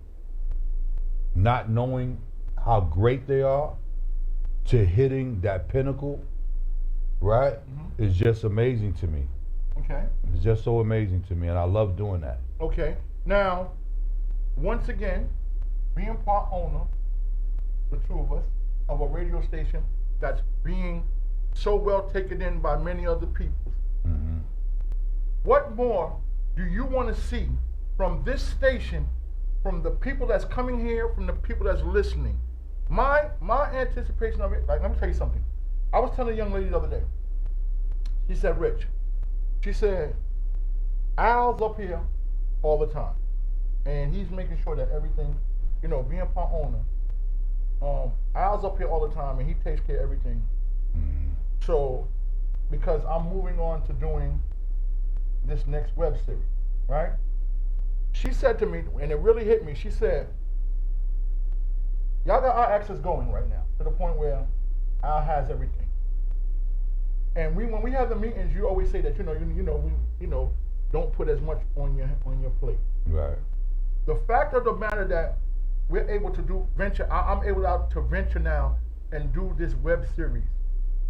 not knowing how great they are to hitting that pinnacle, right, is just amazing to me. Okay. It's just so amazing to me, and I love doing that. Okay. Now, once again, being part owner, the two of us, of a radio station that's being so well taken in by many other people, what more do you want to see from this station, from the people that's coming here, from the people that's listening? My anticipation of it, like, let me tell you something. I was telling a young lady the other day, she said, Rich, she said, Al's up here all the time, and he's making sure that everything, you know, being part owner, Al's up here all the time, and he takes care of everything. So, because I'm moving on to doing this next web series, right? She said to me, and it really hit me, she said, y'all got our access going right now, to the point where Al has everything. And when we have the meetings, you always say that don't put as much on your plate. Right. The fact of the matter that we're able to venture, I'm able to venture now and do this web series,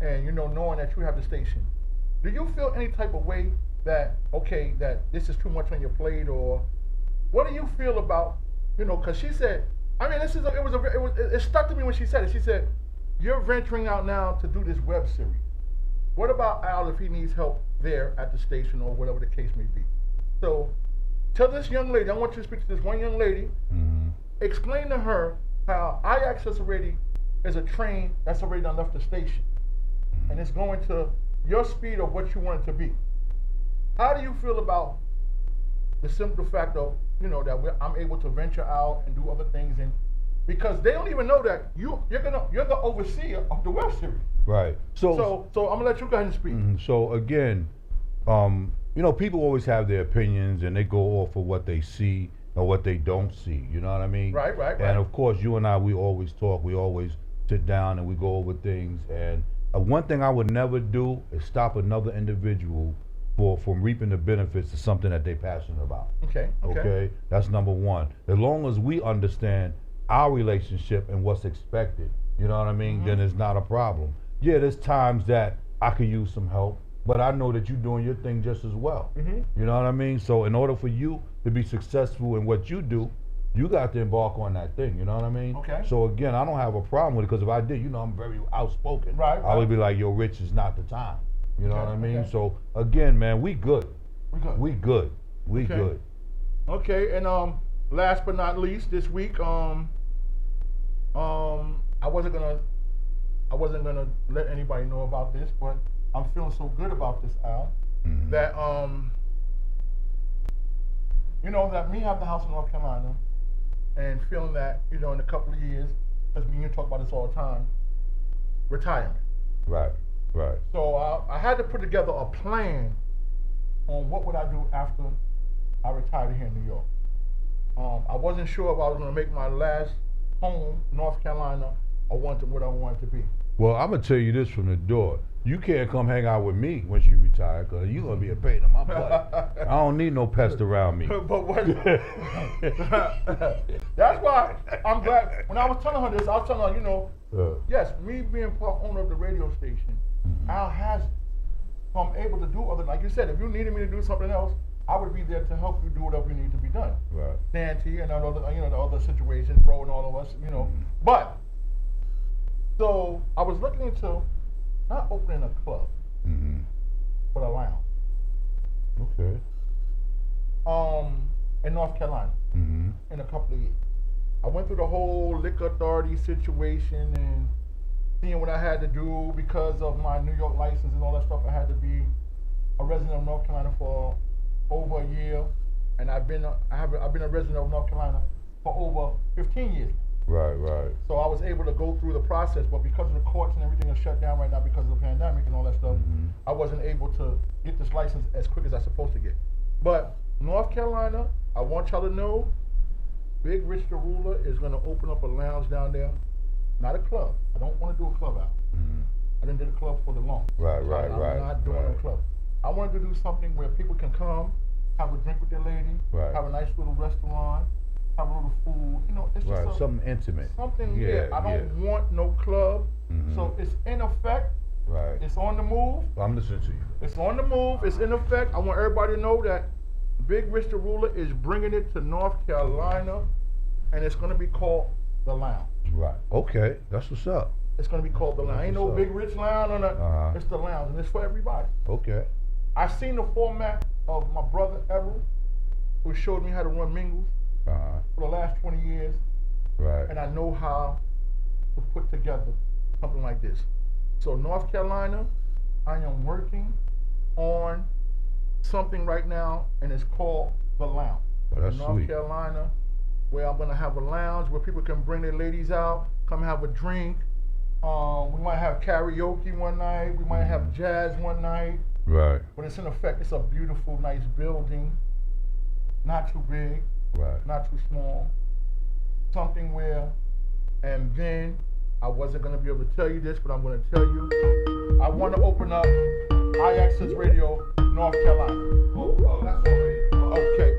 and knowing that you have the station, do you feel any type of way that that this is too much on your plate, or what do you feel about because she said, I mean, it stuck to me when she said it. She said, you're venturing out now to do this web series. What about Al if he needs help there at the station or whatever the case may be? So tell this young lady, I want you to speak to this one young lady, explain to her how iAccess already is a train that's already done left the station. And it's going to your speed of what you want it to be. How do you feel about the simple fact of, that I'm able to venture out and do other things, and because they don't even know that you're the overseer of the web series. Right. So I'm gonna let you go ahead and speak. So again, people always have their opinions and they go off of what they see or what they don't see. You know what I mean? Right. And of course, you and I, we always talk. We always sit down and we go over things. And one thing I would never do is stop another individual from reaping the benefits of something that they're passionate about. Okay. That's number one. As long as we understand our relationship and what's expected, you know what I mean, then it's not a problem. Yeah, there's times that I could use some help, but I know that you're doing your thing just as well. You know what I mean? So in order for you to be successful in what you do, you got to embark on that thing, you know what I mean? Okay. So again, I don't have a problem with it, because if I did, I'm very outspoken. Right. I would be like, yo, Rich, is not the time. You know what I mean? Okay. So again, man, we good. We good. Okay, and last but not least, this week, I wasn't gonna let anybody know about this, but I'm feeling so good about this, Al, that that me having the house in North Carolina, and feeling that in a couple of years, because me and you talk about this all the time, retirement. Right. So I had to put together a plan on what would I do after I retired here in New York. I wasn't sure if I was going to make my last home, North Carolina, or what I wanted to be. Well, I'm going to tell you this from the door. You can't come hang out with me once you retire, because you're going to be a pain in my butt. I don't need no pest around me. But what? That's why I'm glad. When I was telling her this, I was telling her, yes, me being part owner of the radio station, Al has, so I'm able to do other, like you said, if you needed me to do something else, I would be there to help you do whatever you need to be done. Right. Santee and other, the other situations, Bro and all of us, But, so I was looking into not opening a club, but a lounge. Okay. In North Carolina, in a couple of years. I went through the whole liquor authority situation and seeing what I had to do because of my New York license and all that stuff. I had to be a resident of North Carolina for over a year, and I've been a resident of North Carolina for over 15 years. Right. So I was able to go through the process, but because of the courts and everything is shut down right now because of the pandemic and all that stuff, I wasn't able to get this license as quick as I was supposed to get. But North Carolina, I want y'all to know, Big Rich the Ruler is going to open up a lounge down there. Not a club. I don't want to do a club out. I didn't do a club for the long. Right. I'm not doing a club. I wanted to do something where people can come, have a drink with their lady, have a nice little restaurant, have a little food. It's just something intimate. Something. Yeah. I don't want no club. So it's in effect. Right. It's on the move. I'm listening to you. It's on the move. It's in effect. I want everybody to know that Big Rich the Ruler is bringing it to North Carolina, and it's going to be called The Lounge. Right. Okay. That's what's up. It's going to be called The Lounge. Ain't no Big Rich Lounge on it. It's The Lounge, and it's for everybody. Okay. I seen the format of my brother Errol, who showed me how to run mingles for the last 20 years. Right. And I know how to put together something like this. So North Carolina, I am working on something right now, and it's called The Lounge. Oh, that's North sweet. Carolina, where I'm going to have a lounge where people can bring their ladies out, come have a drink. We might have karaoke one night. We might have jazz one night. Right. But it's in effect, it's a beautiful, nice building. Not too big. Right. Not too small. Something where, and then I wasn't going to be able to tell you this, but I'm going to tell you. I want to open up iAccess Radio, North Carolina.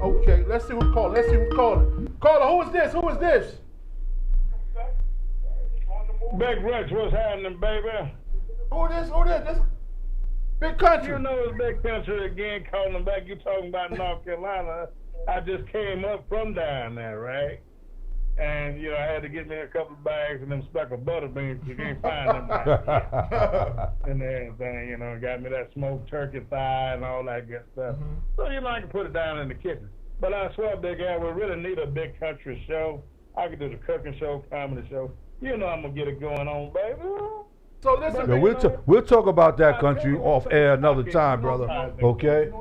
Okay. Let's see who's calling. Caller, who is this? Big Rich, what's happening, baby? Who this? This Big Country. You know it's Big Country again, calling back. You talking about North Carolina. I just came up from down there, right? And, you know, I had to get me a couple of bags of them speckled butter beans. You can't find them out. And everything, you know, got me that smoked turkey thigh and all that good stuff. So, you know, I can put it down in the kitchen. But I swear, Big Al, we really need a Big Country show. I could do the cooking show, comedy show. You know I'm going to get it going on, baby. So listen, we'll talk about that, Country, off air another time, brother. Okay?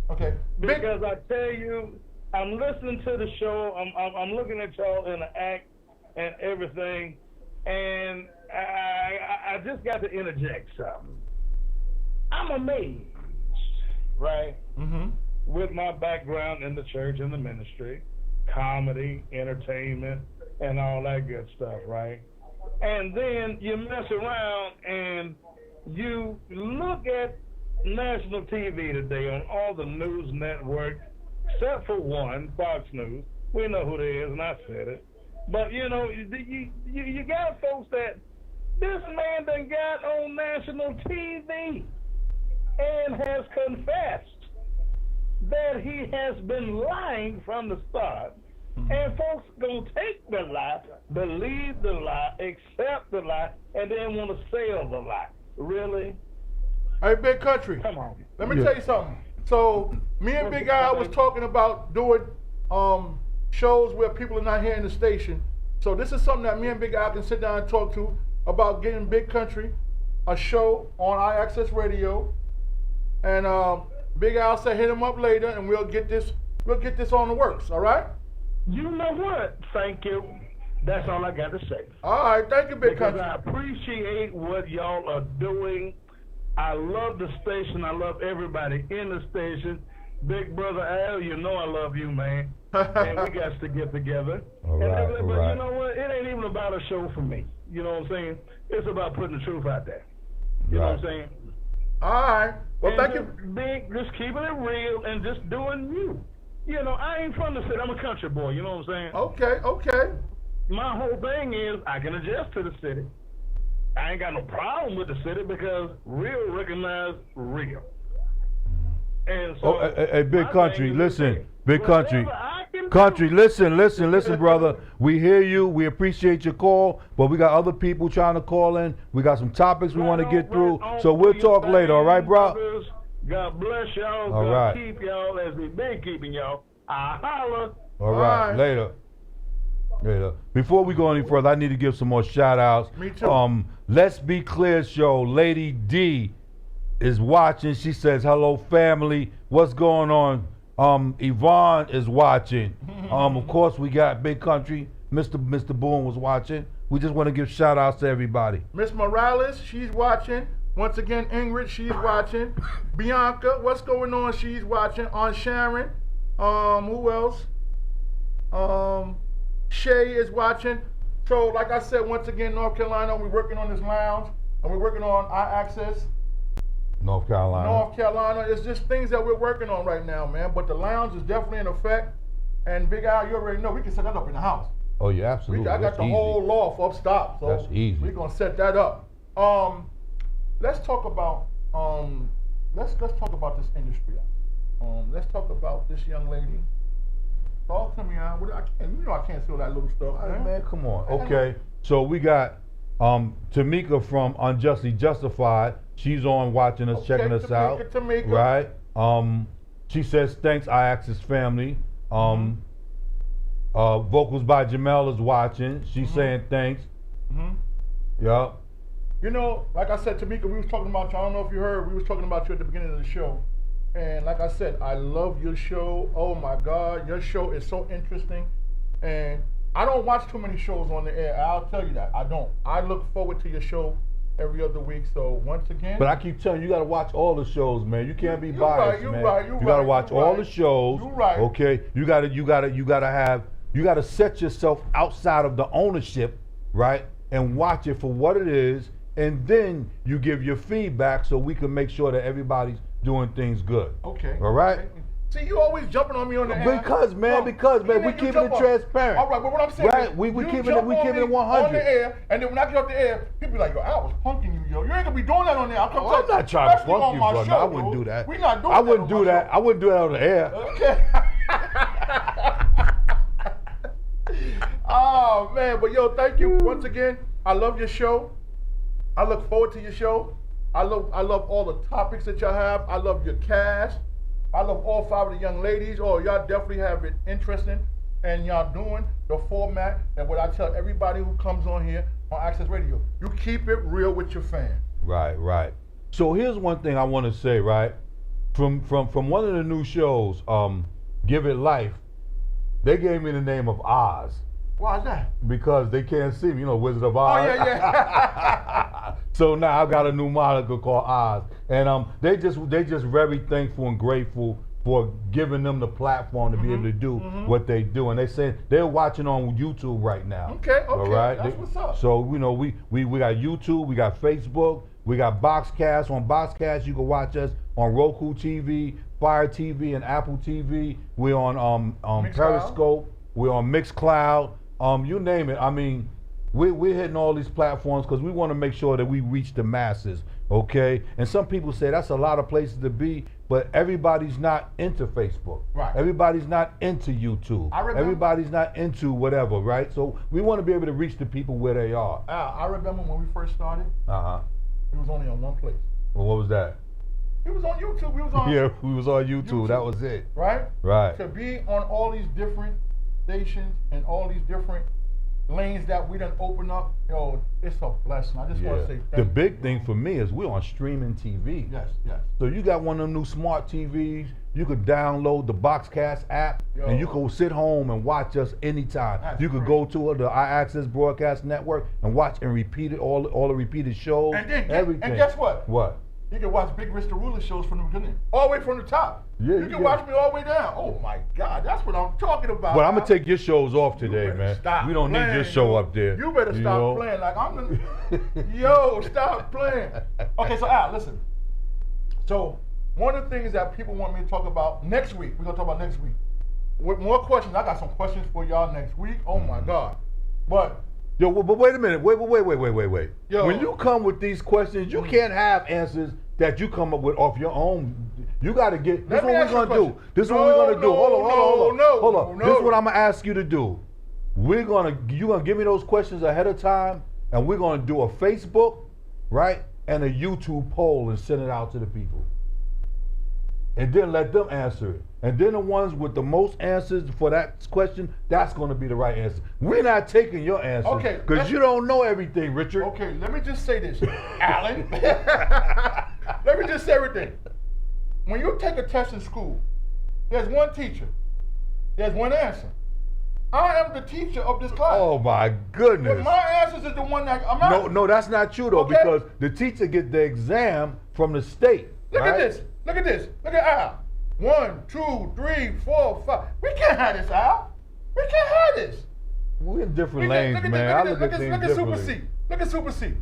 Okay. Because I tell you, I'm listening to the show. I'm looking at y'all in the act and everything, and I just got to interject something. I'm amazed, right? With my background in the church and the ministry, comedy, entertainment, and all that good stuff, right? And then you mess around and you look at national TV today on all the news networks, except for one, Fox News. We know who they is, and I said it. But, you know, you got folks that this man done got on national TV and has confessed that he has been lying from the start. And folks gonna take the lie, believe the lie, accept the lie, and then want to sell the lie. Really? Hey, Big Country. Come on. Let me tell you something. So, me and Big Al was talking about doing shows where people are not hearing the station. So this is something that me and Big Al can sit down and talk to about getting Big Country a show on iAccess Radio. And Big Al said hit him up later, and we'll get this on the works. All right? You know what? Thank you. That's all I got to say. All right, thank you, Big Country. Because I appreciate what y'all are doing. I love the station. I love everybody in the station. Big brother Al, you know I love you, man. And we got to get together. But you know what? It ain't even about a show for me. You know what I'm saying? It's about putting the truth out there. You know what I'm saying? All right. Well, and thank you. Just keeping it real and just doing you. You know, I ain't from the city. I'm a country boy. You know what I'm saying? Okay. My whole thing is I can adjust to the city. I ain't got no problem with the city because real recognize real. And so, hey, Big Country, listen. Big Country. Country, listen, brother. We hear you. We appreciate your call, but we got other people trying to call in. We got some topics we want to get through. So we'll talk later, all right, bro? God bless y'all. All God keep y'all as we've been keeping y'all. I holla. All right. Later. Before we go any further, I need to give some more shout outs. Me too. Let's Be Clear show. Lady D is watching. She says, hello, family. What's going on? Yvonne is watching. Of course, we got Big Country. Mr. Boone was watching. We just want to give shout outs to everybody. Miss Morales, she's watching. Once again, Ingrid, she's watching. Bianca, what's going on? She's watching. Aunt Sharon. Who else? Shay is watching. So, like I said, once again, North Carolina, we're working on this lounge, and we're working on iAccess. North Carolina. It's just things that we're working on right now, man. But the lounge is definitely in effect. And Big Al, you already know, we can set that up in the house. Oh, yeah, absolutely. I got the whole loft up top. So that's easy. We're going to set that up. Let's talk about let's talk about this industry. Let's talk about this young lady. Talk to me, I can't see all that little stuff. Hey, man, come on. Okay, so we got Tamika from Unjustly Justified. She's on watching us, checking us out. Tamika. Right. She says thanks, iAccess family. Vocals by Jamel is watching. She's saying thanks. Yup. You know, like I said, Tamika, we was talking about you. I don't know if you heard, we was talking about you at the beginning of the show. And like I said, I love your show. Oh my God, your show is so interesting. And I don't watch too many shows on the air. I'll tell you that. I don't. I look forward to your show every other week. So once again. But I keep telling you, you got to watch all the shows, man. You can't be biased, man. You got to watch all the shows. You're right. Okay. You got to set yourself outside of the ownership, right? And watch it for what it is. and then you give your feedback so we can make sure that everybody's doing things good. Okay. All right? Okay. See, you always jumping on me on the air. Because, man, we keeping it transparent. All right, but what I'm saying right? is, we you keeping jump it 100 on the air, and then when I get off the air, people be like, yo, I was punking you, yo. You ain't gonna be doing that on there. I'm not trying to punk you, brother. I wouldn't do that. We not doing I that. wouldn't do that. I wouldn't do that on the air. Okay. Oh man, but yo, thank you once again. I love your show. I look forward to your show. I love all the topics that y'all have. I love your cast. I love all 5 of the young ladies. Oh, y'all definitely have it interesting, and y'all doing the format and what I tell everybody who comes on here on Access Radio. You keep it real with your fans. Right. So here's one thing I want to say, right? From one of the new shows, Give It Life, they gave me the name of Oz. Why is that? Because they can't see me, Wizard of Oz. Oh, yeah. So now I've got a new moniker called Oz. And they just very thankful and grateful for giving them the platform to be able to do what they do. And they say they're watching on YouTube right now. Okay. All right? That's what's up. So, we got YouTube, we got Facebook, we got Boxcast. On Boxcast, you can watch us on Roku TV, Fire TV, and Apple TV. We're on Periscope. We're on Mixcloud. You name it. I mean, we're hitting all these platforms because we want to make sure that we reach the masses, okay? And some people say that's a lot of places to be, but everybody's not into Facebook. Right. Everybody's not into YouTube. Everybody's not into whatever, right? So we want to be able to reach the people where they are. I remember when we first started, it was only on one place. Well, what was that? It was on YouTube. We was on we was on YouTube. That was it. Right? Right. To be on all these different stations and all these different lanes that we done open up, yo, it's a blessing. I just want to say thank you. The big thing for me is we're on streaming TV. Yes. So you got one of them new smart TVs, you could download the Boxcast app, and you can sit home and watch us anytime. You could go to the iAccess Broadcast Network and watch and repeat it, all the repeated shows, everything. And guess what? What? You can watch Big Rich the Ruler shows from the beginning, all the way from the top. Yeah, you can watch me all the way down. Oh my God, that's what I'm talking about. Well, I'm gonna take your shows off today, man. We don't need your show up there. You better stop playing. Like I'm gonna. Yo, stop playing. Okay, so Al, listen. So one of the things that people want me to talk about next week, we're gonna talk about next week. With more questions, I got some questions for y'all next week. Oh my God, but. Yo, but wait a minute. Wait. Yo. When you come with these questions, you can't have answers that you come up with off your own. You got to get. This is what we're gonna do. This is what we're gonna do. Hold on. This is what I'm gonna ask you to do. You're gonna give me those questions ahead of time, and we're gonna do a Facebook, right, and a YouTube poll and send it out to the people. And then let them answer it. And then the ones with the most answers for that question, that's going to be the right answer. We're not taking your answer. Okay. Because you don't know everything, Richard. Okay, let me just say this, Alan. Let me just say everything. When you take a test in school, there's one teacher. There's one answer. I am the teacher of this class. Oh my goodness. But my answers is the one that I'm not. No, that's not true though, because the teacher gets the exam from the state. Look at this. Look at Al. 1, 2, 3, 4, 5. We can't have this, Al. We can't have this. We're in different lanes, man. Look at Super C. Look at Super C.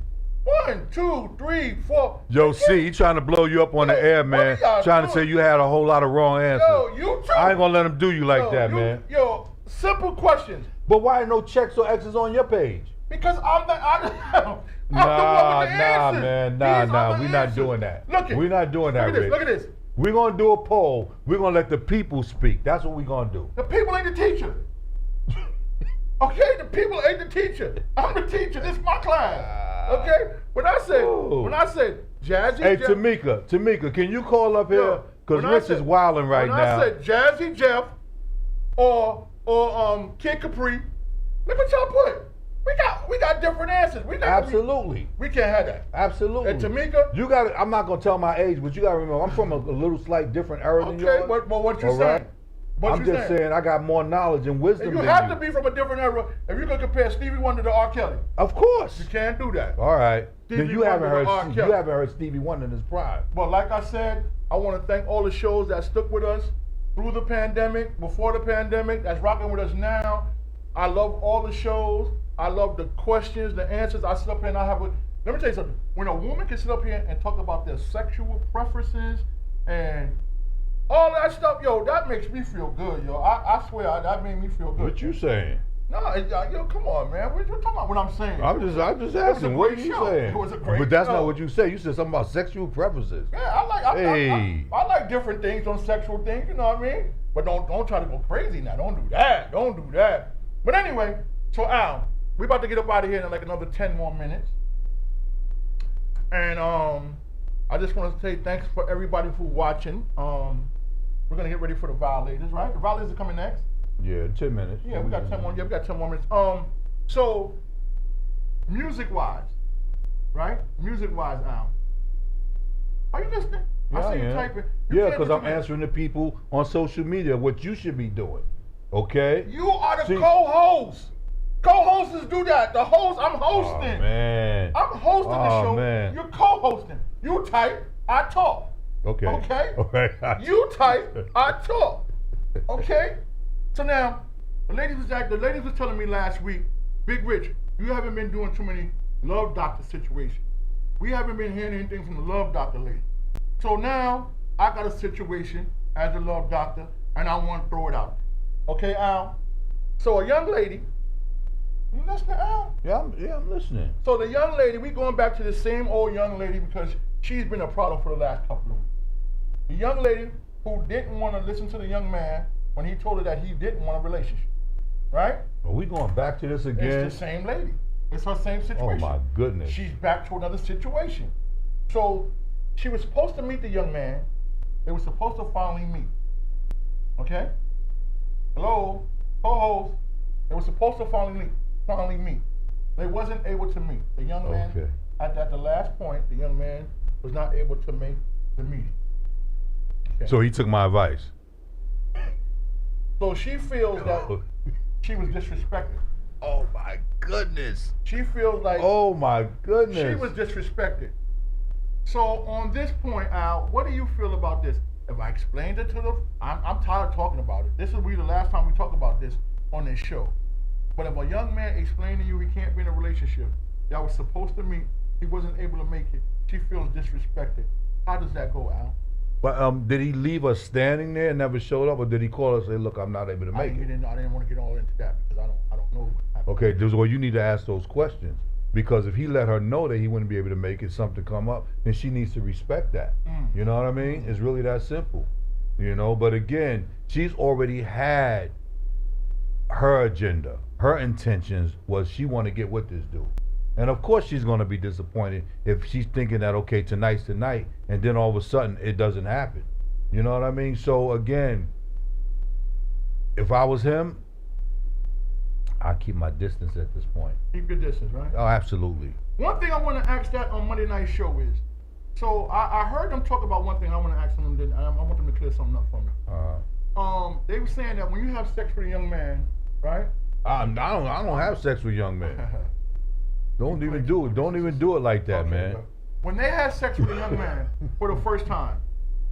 1, 2, 3, 4. Yo, C, he trying to blow you up on the air, man. Trying to say you had a whole lot of wrong answers. Yo, you too. I ain't gonna let him do you like that, man. Yo, simple questions. But why no checks or X's on your page? Because I'm the one with the answers. Man. We're not doing that. We're not doing that, Rich. Look at this. We're gonna do a poll. We're gonna let the people speak. That's what we're gonna do. The people ain't the teacher. Okay, the people ain't the teacher. I'm the teacher. This is my class. Okay? When I said Jazzy Hey, Jeff, Tamika, can you call up here? Because Rich is wilding right now. When I said Jazzy Jeff or Kid Capri, look what y'all put. We got different answers. Absolutely. We can't have that. Absolutely. And Tamika, you got. I'm not gonna tell my age, but you gotta remember, I'm from a little slight different era than yours. Okay, but what you saying? I'm just saying I got more knowledge and wisdom and than you have to be from a different era if you're gonna compare Stevie Wonder to R. Kelly. Of course. You can't do that. All right. Then you haven't Wonder heard Stevie Wonder in his prime. But like I said, I want to thank all the shows that stuck with us through the pandemic, before the pandemic, that's rocking with us now. I love all the shows. I love the questions, the answers. I sit up here and I have let me tell you something. When a woman can sit up here and talk about their sexual preferences and all that stuff, yo, that makes me feel good, yo. I swear, that made me feel good. What you saying? No, yo, come on, man. What you talking about? What I'm saying? I'm just asking. What are you saying? It was a great But that's show. not what you said. You said something about sexual preferences. Yeah, I like different things on sexual things. You know what I mean? But don't try to go crazy now. Don't do that. Don't do that. But anyway, so Al, we about to get up out of here in like another 10 more minutes. And I just want to say thanks for everybody for watching. We're gonna get ready for the Violators, right? The Violators are coming next. Yeah, 10 minutes. Yeah, we got 10 more. Yeah, we got 10 more minutes. So music-wise, right? Music-wise, Al, are you listening? Yeah, I see you am. typing. Yeah, because I'm answering the people on social media what you should be doing. Okay? You are the co-host. Co-hosts do that. The host, I'm hosting. Oh, man. I'm hosting the show. Man. You're co-hosting. You type, I talk. Okay. Okay? Okay. You type, I talk. Okay? So now, the ladies was telling me last week, Big Rich, you haven't been doing too many love doctor situations. We haven't been hearing anything from the love doctor lady. So now, I got a situation as a love doctor, and I want to throw it out. Okay, Al? So a young lady, you listening, Al? Yeah, I'm listening. So the young lady, we going back to the same old young lady because she's been a problem for the last couple of weeks. The young lady who didn't want to listen to the young man when he told her that he didn't want a relationship, right? Are we going back to this again? It's the same lady. It's her same situation. Oh my goodness. She's back to another situation. So she was supposed to meet the young man. They were supposed to finally meet. Okay? Hello? Co-host. They were supposed to finally meet. They wasn't able to meet. The young man, at the last point, the young man was not able to make the meeting. Okay. So he took my advice. So she feels that she was disrespected. Oh my goodness. She feels like oh my goodness. she was disrespected. So on this point, Al, what do you feel about this? If I explained it to them, I'm tired of talking about it. This will be the last time we talk about this on this show. But if a young man explained to you he can't be in a relationship, y'all was supposed to meet, he wasn't able to make it, she feels disrespected. How does that go, Al? But did he leave us standing there and never showed up, or did he call us and say, "Look, I'm not able to make it"? I didn't want to get all into that because I don't know what happened. Okay, well, you need to ask those questions because if he let her know that he wouldn't be able to make it, something come up, then she needs to respect that. You know what I mean? It's really that simple. You know, but again, she's already had her agenda. Her intentions was she want to get with this dude. And of course she's going to be disappointed if she's thinking that, okay, tonight's the night, and then all of a sudden it doesn't happen. You know what I mean? So again, if I was him, I'd keep my distance at this point. Keep your distance, right? Oh, absolutely. One thing I want to ask that on Monday Night Show is, so I heard them talk about one thing. I want to ask them, I want them to clear something up for me. They were saying that when you have sex with a young man, right? I don't have sex with young men. Don't even do it. Don't even do it like that, man. Bro. When they had sex with a young man for the first time,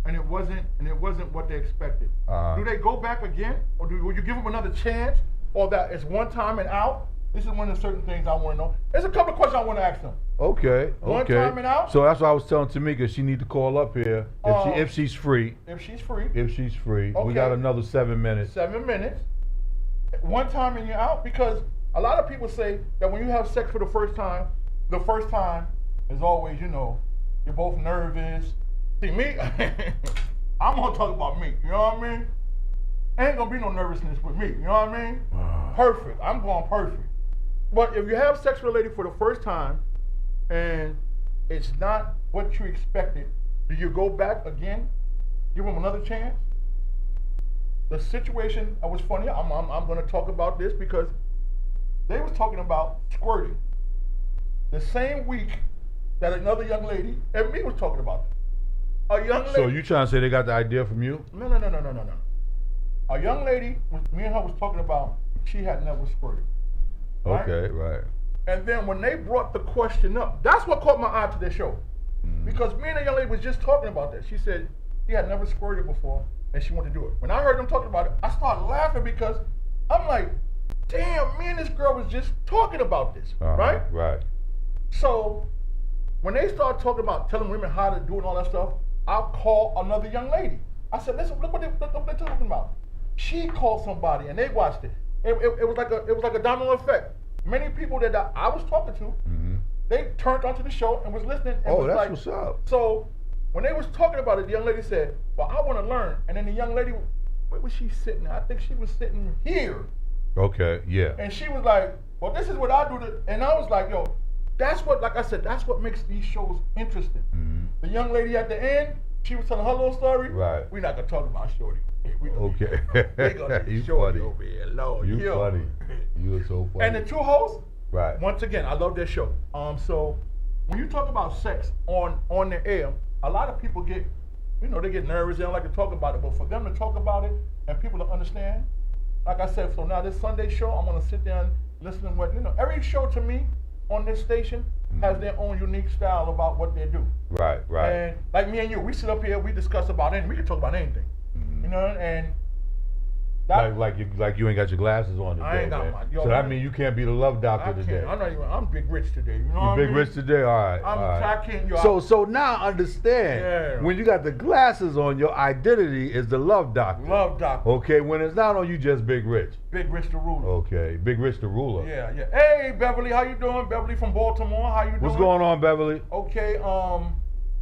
and it wasn't what they expected, do they go back again, or would you give them another chance, or that it's one time and out? This is one of the certain things I want to know. There's a couple of questions I want to ask them. Okay. One time and out. So that's what I was telling Tamika. She need to call up here if she's free. If she's free. If she's free. Okay. We got another 7 minutes. 7 minutes. One time and you're out, because a lot of people say that when you have sex for the first time is always, you're both nervous. See, me, I'm going to talk about me, you know what I mean? Ain't going to be no nervousness with me, you know what I mean? Perfect. I'm going perfect. But if you have sex with a lady for the first time and it's not what you expected, do you go back again? Give them another chance? The situation was funny. I'm going to talk about this because they was talking about squirting. The same week that another young lady and me was talking about it. A young lady. So you trying to say they got the idea from you? No. A young lady, me and her was talking about, she had never squirted. Right? Okay, right. And then when they brought the question up, that's what caught my eye to their show. Because me and the young lady was just talking about that. She said she had never squirted before and she wanted to do it. When I heard them talking about it, I started laughing because I'm like, damn, me and this girl was just talking about this, right? Right. So when they start talking about telling women how to do and all that stuff, I'll call another young lady. I said, listen, look what they're talking about. She called somebody and they watched it. It was like a domino effect. Many people that I was talking to, they turned onto the show and was listening. And was that's like, what's up. So when they was talking about it, the young lady said, well, I want to learn. And then the young lady, where was she sitting? I think she was sitting here. Okay, yeah. And she was like, well, this is what I do. And I was like, yo, that's what, like I said, that's what makes these shows interesting. The young lady at the end, she was telling her little story. Right. We're not going to talk about Shorty. Okay. We're going to You Shorty funny. over here. Lord, You funny. You are so funny. And the two hosts, right. Once again, I love their show. So when you talk about sex on the air, a lot of people get, they get nervous. They don't like to talk about it. But for them to talk about it and people to understand, like I said, so now this Sunday show, I'm going to sit down and listen to what, every show to me on this station has their own unique style about what they do. Right. And like me and you, we sit up here, we discuss about anything. We can talk about anything. And that, like you ain't got your glasses on today. I ain't got man. mine. Yo, So that means you can't be the love doctor today. I'm big rich today. You know You what I big mean? rich today? All right. I can't. So now understand, when you got the glasses on, your identity is the love doctor. Love doctor. Okay, when it's not on, you just big rich. Big Rich the Ruler. Okay, Big Rich the Ruler. Yeah. Hey, Beverly, how you doing? Beverly from Baltimore, how you doing? What's going on, Beverly? Okay, I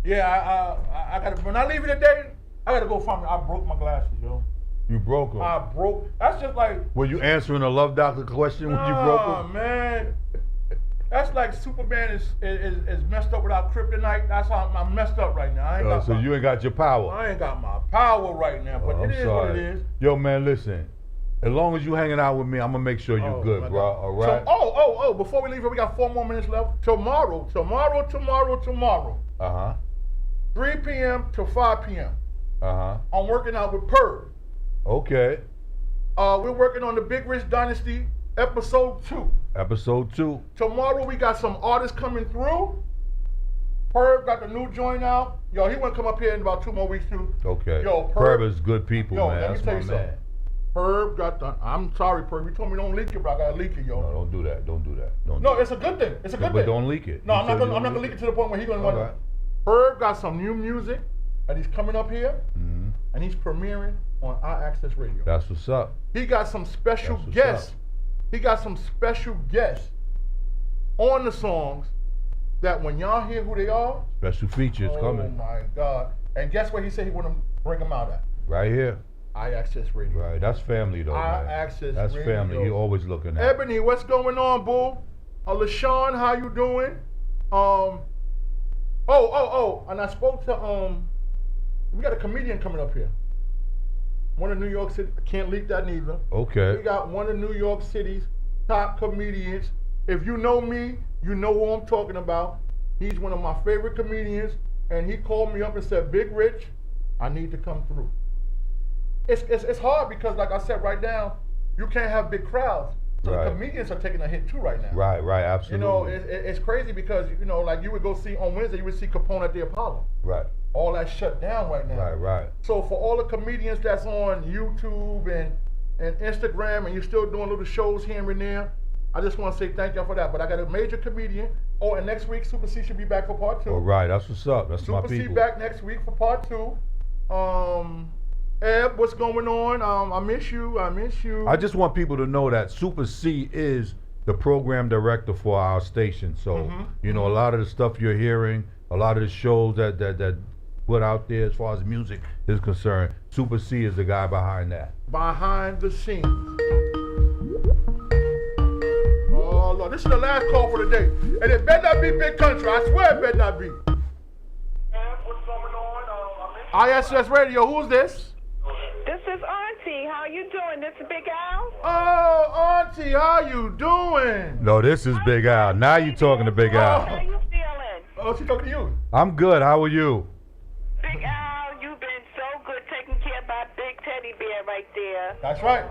gotta, when I leave here today, I gotta go find, I broke my glasses, yo. You broke them. I broke, that's just like. Were you answering a love doctor question when you broke them? Man. That's like Superman is messed up without kryptonite. That's how I'm messed up right now. You ain't got your power. I ain't got my power right now, but it is what it is. Yo, man, listen. As long as you hanging out with me, I'm gonna make sure you're good, bro. All right. So, before we leave here, we got 4 more minutes left. Tomorrow. 3 p.m. to 5 p.m. I'm working out with Perv. Okay. We're working on the Big Rich Dynasty episode 2. Episode 2. Tomorrow we got some artists coming through. Perv got the new joint out. Yo, he want to come up here in about 2 more weeks too. Okay. Yo, Perv is good people, man. Let me tell you something. Perv got the. I'm sorry, Perv. You told me don't leak it, but I gotta leak it, yo. No, don't do that. Don't do that. No, it's a good thing. It's a good thing. But don't leak it. No, I'm not gonna leak it to the point where he's gonna want to. Perv got some new music, and he's coming up here, and he's premiering on Our Access Radio. That's what's up. He got some special guests. He got some special guests on the songs that when y'all hear who they are, special features coming. Oh my God! And guess what he said he want to bring them out at? Right here. I Access Radio. Right, that's family though, I man. Access That's Radio. family. He always looking at. Ebony, what's going on, boo? LaShawn, how you doing? And I spoke to we got a comedian coming up here. One of New York City. Can't leak that neither. Okay. We got one of New York City's top comedians. If you know me, you know who I'm talking about. He's one of my favorite comedians, and he called me up and said, "Big Rich, I need to come through." It's hard because, like I said right now, you can't have big crowds. So the comedians are taking a hit too right now. Right, absolutely. It's crazy because, like you would go see on Wednesday, you would see Capone at the Apollo. Right. All that shut down right now. Right. So for all the comedians that's on YouTube and Instagram and you're still doing little shows here and there, I just want to say thank y'all for that. But I got a major comedian. Oh, and next week Super C should be back for part 2. All right, that's what's up. That's my people. Super C back next week for part 2. Eb, what's going on? I miss you. I just want people to know that Super C is the program director for our station. So, a lot of the stuff you're hearing, a lot of the shows that put out there as far as music is concerned, Super C is the guy behind that. Behind the scenes. Oh, Lord, this is the last call for the day. And it better not be Big Country. I swear it better not be. What's going on? ISS Radio, who's this? This is Auntie. How you doing? This is Big Al. Oh, Auntie, how you doing? No, this is Big Al. Now you talking to Big Al. How you feeling? Oh, she's talking to you. I'm good. How are you? Big Al, you've been so good taking care of my big teddy bear right there. That's right.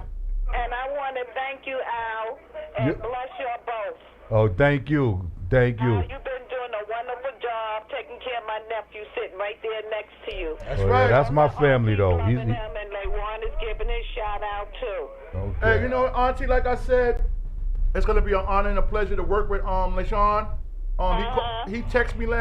And I want to thank you, Al, and bless you both. Oh, thank you. Thank you. You've been doing a wonderful job taking care of my nephew sitting right there next to you. That's right. Yeah, that's my family, though. Him and Lewan is giving his shout out, too. Okay. Hey, Auntie, like I said, it's going to be an honor and a pleasure to work with LaShawn. He texted me last